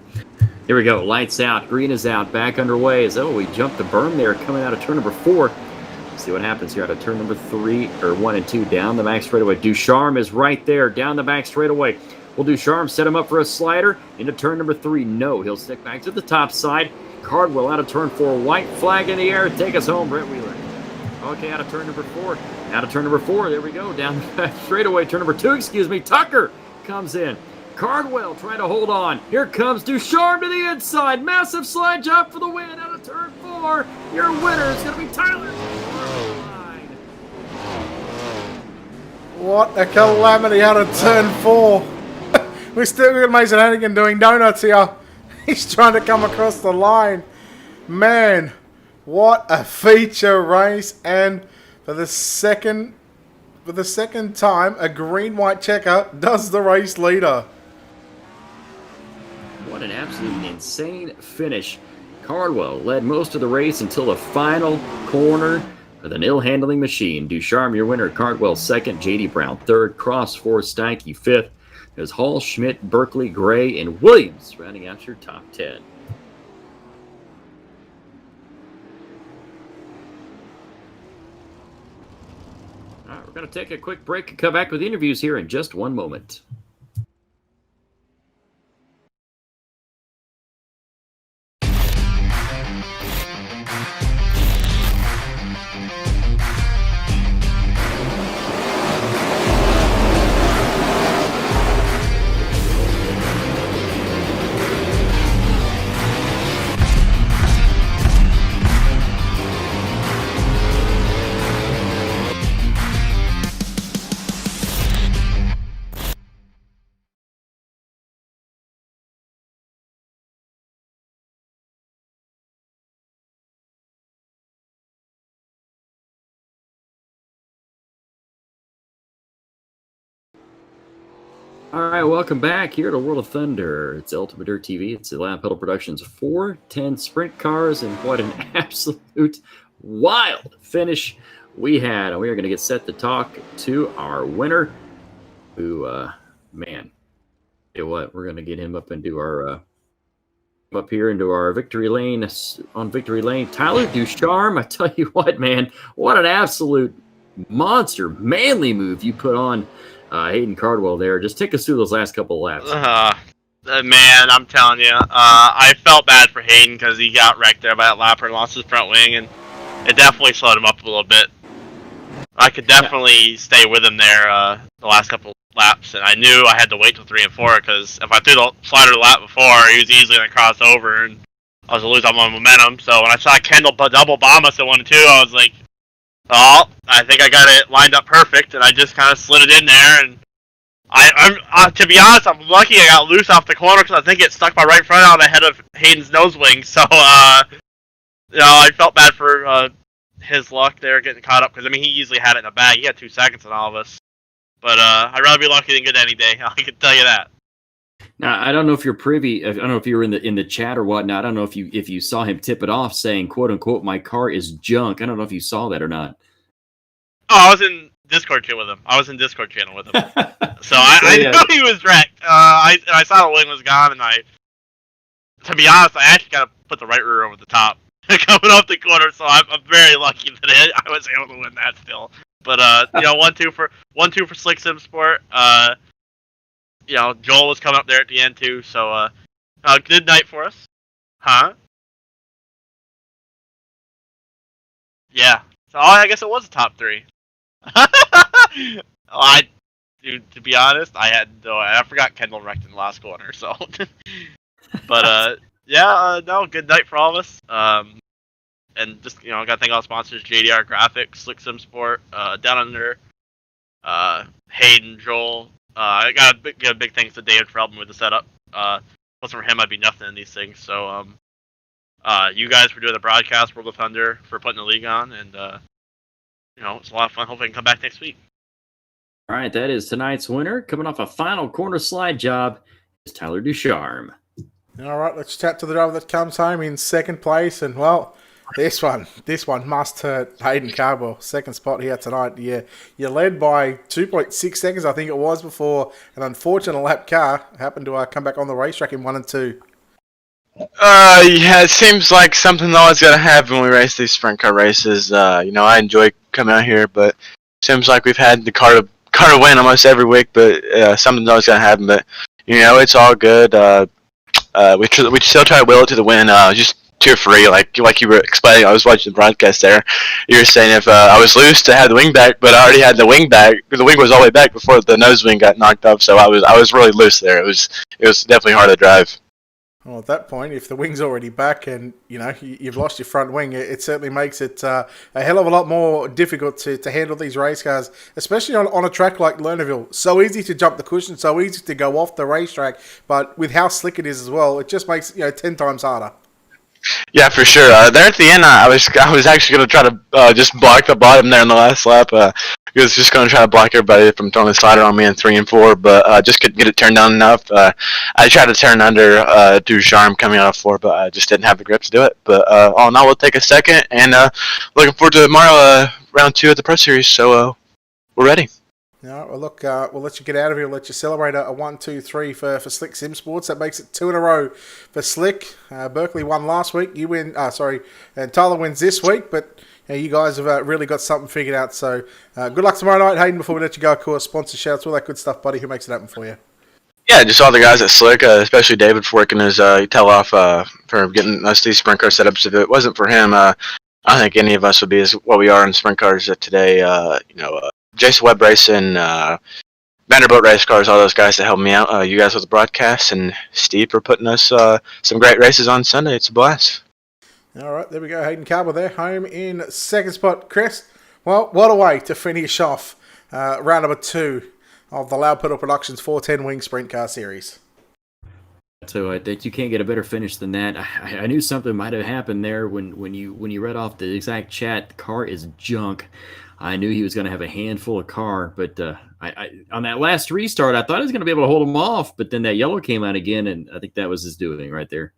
Here we go. Lights out. Green is out. Back underway. We jumped the berm there coming out of turn number 4. Let's see what happens here out of turn number 3, or 1 and 2, down the back straightaway. Ducharme is right there, down the back straightaway. Will Ducharme set him up for a slider into turn number 3? No, he'll stick back to the top side. Cardwell out of turn 4. White flag in the air. Take us home, Brett Wheeler. Okay, out of turn number 4. Out of turn number 4. There we go. Down the back straightaway. Turn number 2, excuse me. Tucker comes in. Cardwell trying to hold on. Here comes Ducharme to the inside. Massive slide job for the win out of turn 4. Your winner is going to be Tyler. What a calamity out of turn 4. We're still got Mason Hannigan doing donuts here. He's trying to come across the line. Man, what a feature race. And for the second time, a green-white checker does the race leader. What an absolute insane finish. Cardwell led most of the race until the final corner with an ill-handling machine. Ducharme, your winner. Cardwell, 2nd. J.D. Brown, 3rd. Cross, 4th. Steinke, 5th. There's Hall, Schmidt, Berkeley, Gray, and Williams rounding out your top 10. All right, we're going to take a quick break and come back with interviews here in just one moment. All right, welcome back here to World of Thunder. It's Ultimate Dirt TV. It's the Lab Pedal Productions 410 Sprint Cars, and what an absolute wild finish we had. And we are going to get set to talk to our winner, who, man, you know what? We're going to get him up into our up here into our victory lane on victory lane. Tyler Ducharme, I tell you what, man, what an absolute monster, manly move you put on Hayden Cardwell there. Just take us through those last couple of laps. Man, I'm telling you, I felt bad for Hayden because he got wrecked there by that lapper and lost his front wing, and it definitely slowed him up a little bit. I could definitely stay with him there the last couple of laps, and I knew I had to wait till 3 and 4 because if I threw the slider the lap before, he was easily going to cross over, and I was going to lose all my momentum. So when I saw Kendall double bomb us at 1 and 2, I was like, oh, I think I got it lined up perfect, and I just kind of slid it in there, and I'm to be honest, I'm lucky I got loose off the corner because I think it stuck my right front out ahead of Hayden's nose wing, so, you know, I felt bad for his luck there getting caught up, because, I mean, he easily had it in the bag. He had 2 seconds on all of us, but I'd rather be lucky than good any day, I can tell you that. Now, I don't know if you're privy. I don't know if you were in the chat or whatnot. I don't know if you saw him tip it off, saying "quote unquote" my car is junk. I don't know if you saw that or not. Oh, I was in Discord channel with him. So I knew he was wrecked. I saw the wing was gone, and to be honest, I actually got to put the right rear over the top coming off the corner. So I'm very lucky that I was able to win that still. But you know, 1-2 for Slick Sim Sport. You know, Joel was coming up there at the end too, so good night for us. Huh? Yeah. So I guess it was a top 3. Dude, to be honest, I forgot Kendall wrecked in the last corner, so. But yeah, no, good night for all of us. And just, you know, gotta thank all the sponsors: JDR Graphics, Slick Sim Sport, Down Under, Hayden, Joel. I got a big thanks to David for helping me with the setup. Wasn't for him, I'd be nothing in these things. So, you guys for doing the broadcast, World of Thunder for putting the league on, and you know, it's a lot of fun. Hopefully, I can come back next week. All right, that is tonight's winner. Coming off a final corner slide job is Tyler Ducharme. All right, let's chat to the driver that comes home in 2nd place, and well, this one must hurt Hayden Cardwell. 2nd spot here tonight. Yeah, you led by 2.6 seconds, I think it was, before an unfortunate lap car happened to come back on the racetrack in 1 and 2. Yeah, it seems like something's always gotta happen when we race these sprint car races. I enjoy coming out here, but seems like we've had the car to win almost every week, but something's always gotta happen. But it's all good. We still try to will it to the win. Just 2 or 3, like you were explaining. I was watching the broadcast there. You were saying if I was loose to have the wing back, but I already had the wing back. The wing was all the way back before the nose wing got knocked off, so I was really loose there. It was definitely hard to drive. Well, at that point, if the wing's already back and, you've lost your front wing, it certainly makes it a hell of a lot more difficult to handle these race cars, especially on a track like Lernerville. So easy to jump the cushion, so easy to go off the racetrack, but with how slick it is as well, it just makes it 10 times harder. Yeah, for sure. There at the end, I was actually going to try to just block the bottom there in the last lap. I was just going to try to block everybody from throwing the slider on me in 3 and 4, but just couldn't get it turned down enough. I tried to turn under Ducharme coming out of 4, but I just didn't have the grip to do it. But all in all, we'll take a second, and looking forward to tomorrow, round 2 at the Pro Series. So we're ready. All right, well, look, we'll let you get out of here. We'll let you celebrate a 1, 2, 3 for Slick Sim Sports. That makes it 2 in a row for Slick. Berkeley won last week. You win, and Tyler wins this week. But you guys have really got something figured out. So good luck tomorrow night, Hayden. Before we let you go, of course, sponsor shouts, all that good stuff, buddy. Who makes it happen for you? Yeah, just all the guys at Slick, especially David for working his tail off for getting us these sprint car setups. If it wasn't for him, I don't think any of us would be as what we are in sprint cars today. Jason Webb Racing, Vanderbilt Race Cars, all those guys that helped me out. You guys with the broadcast, and Steve for putting us some great races on Sunday. It's a blast. All right, there we go. Hayden Carver there, home in second spot. Chris, well, what a way to finish off round number 2 of the Loud Pedal Productions 410 Wing Sprint Car Series. So I think you can't get a better finish than that. I knew something might have happened there when you read off the exact chat. The car is junk. I knew he was going to have a handful of car, but I on that last restart, I thought I was going to be able to hold him off, but then that yellow came out again, and I think that was his doing right there.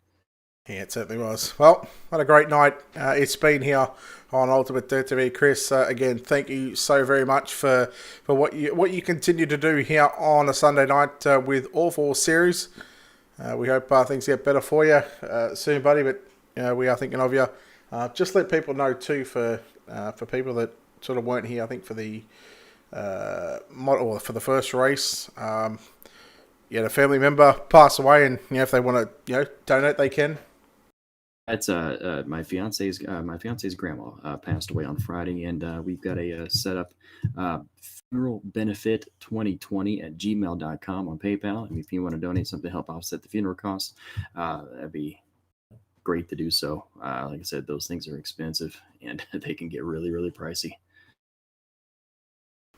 Yeah, it certainly was. Well, what a great night it's been here on Ultimate Dirt TV. Chris, again, thank you so very much for what you continue to do here on a Sunday night with all 4 series. We hope things get better for you soon, buddy, but we are thinking of you. Just let people know, too, for people that sort of weren't here, I think, for the for the first race. A family member passed away, and if they want to donate, they can. That's my fiance's grandma passed away on Friday, and we've got a set up funeral benefit 2020 at gmail.com on PayPal. And if you want to donate something to help offset the funeral costs, that'd be great to do so. Like I said, those things are expensive, and they can get really, really pricey.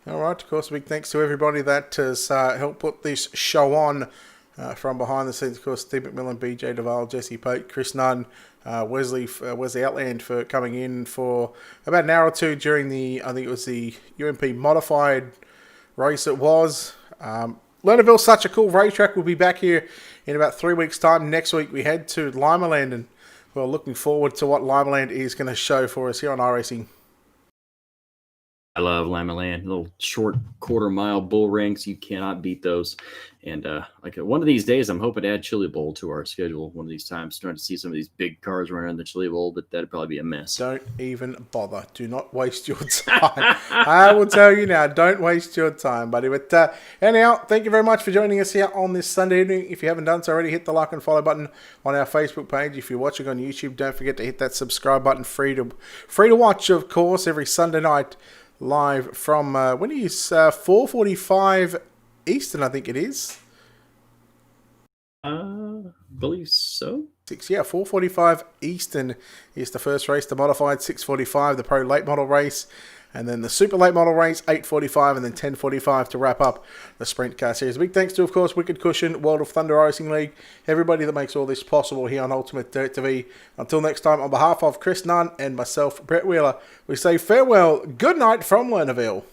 All right, of course, a big thanks to everybody that has helped put this show on from behind the scenes. Of course, Steve McMillan, BJ Duval, Jesse Pote, Chris Nunn, Wesley Outland for coming in for about an hour or 2 during I think it was the UMP modified race it was. Lernerville's such a cool racetrack. We'll be back here in about 3 weeks' time. Next week, we head to Limerland, and we're looking forward to what Limerland is going to show for us here on iRacing. I love Limerland. Little short quarter-mile bull ranks. You cannot beat those. And one of these days, I'm hoping to add Chili Bowl to our schedule. One of these times, trying to see some of these big cars running in the Chili Bowl, but that'd probably be a mess. Don't even bother. Do not waste your time. I will tell you now, don't waste your time, buddy. But anyhow, thank you very much for joining us here on this Sunday evening. If you haven't done so already, hit the like and follow button on our Facebook page. If you're watching on YouTube, don't forget to hit that subscribe button. Free to watch, of course, every Sunday night. Live from, when is 4:45 Eastern, I think it is. Believe so. 4:45 Eastern is the first race, the modified, 6:45, the pro late model race, and then the super late model race, 8:45, and then 10:45 to wrap up the Sprint Car Series. Big thanks to, of course, Wicked Cushion, World of Thunder Racing League, everybody that makes all this possible here on Ultimate Dirt TV. Until next time, on behalf of Chris Nunn and myself, Brett Wheeler, we say farewell, good night from Lernerville.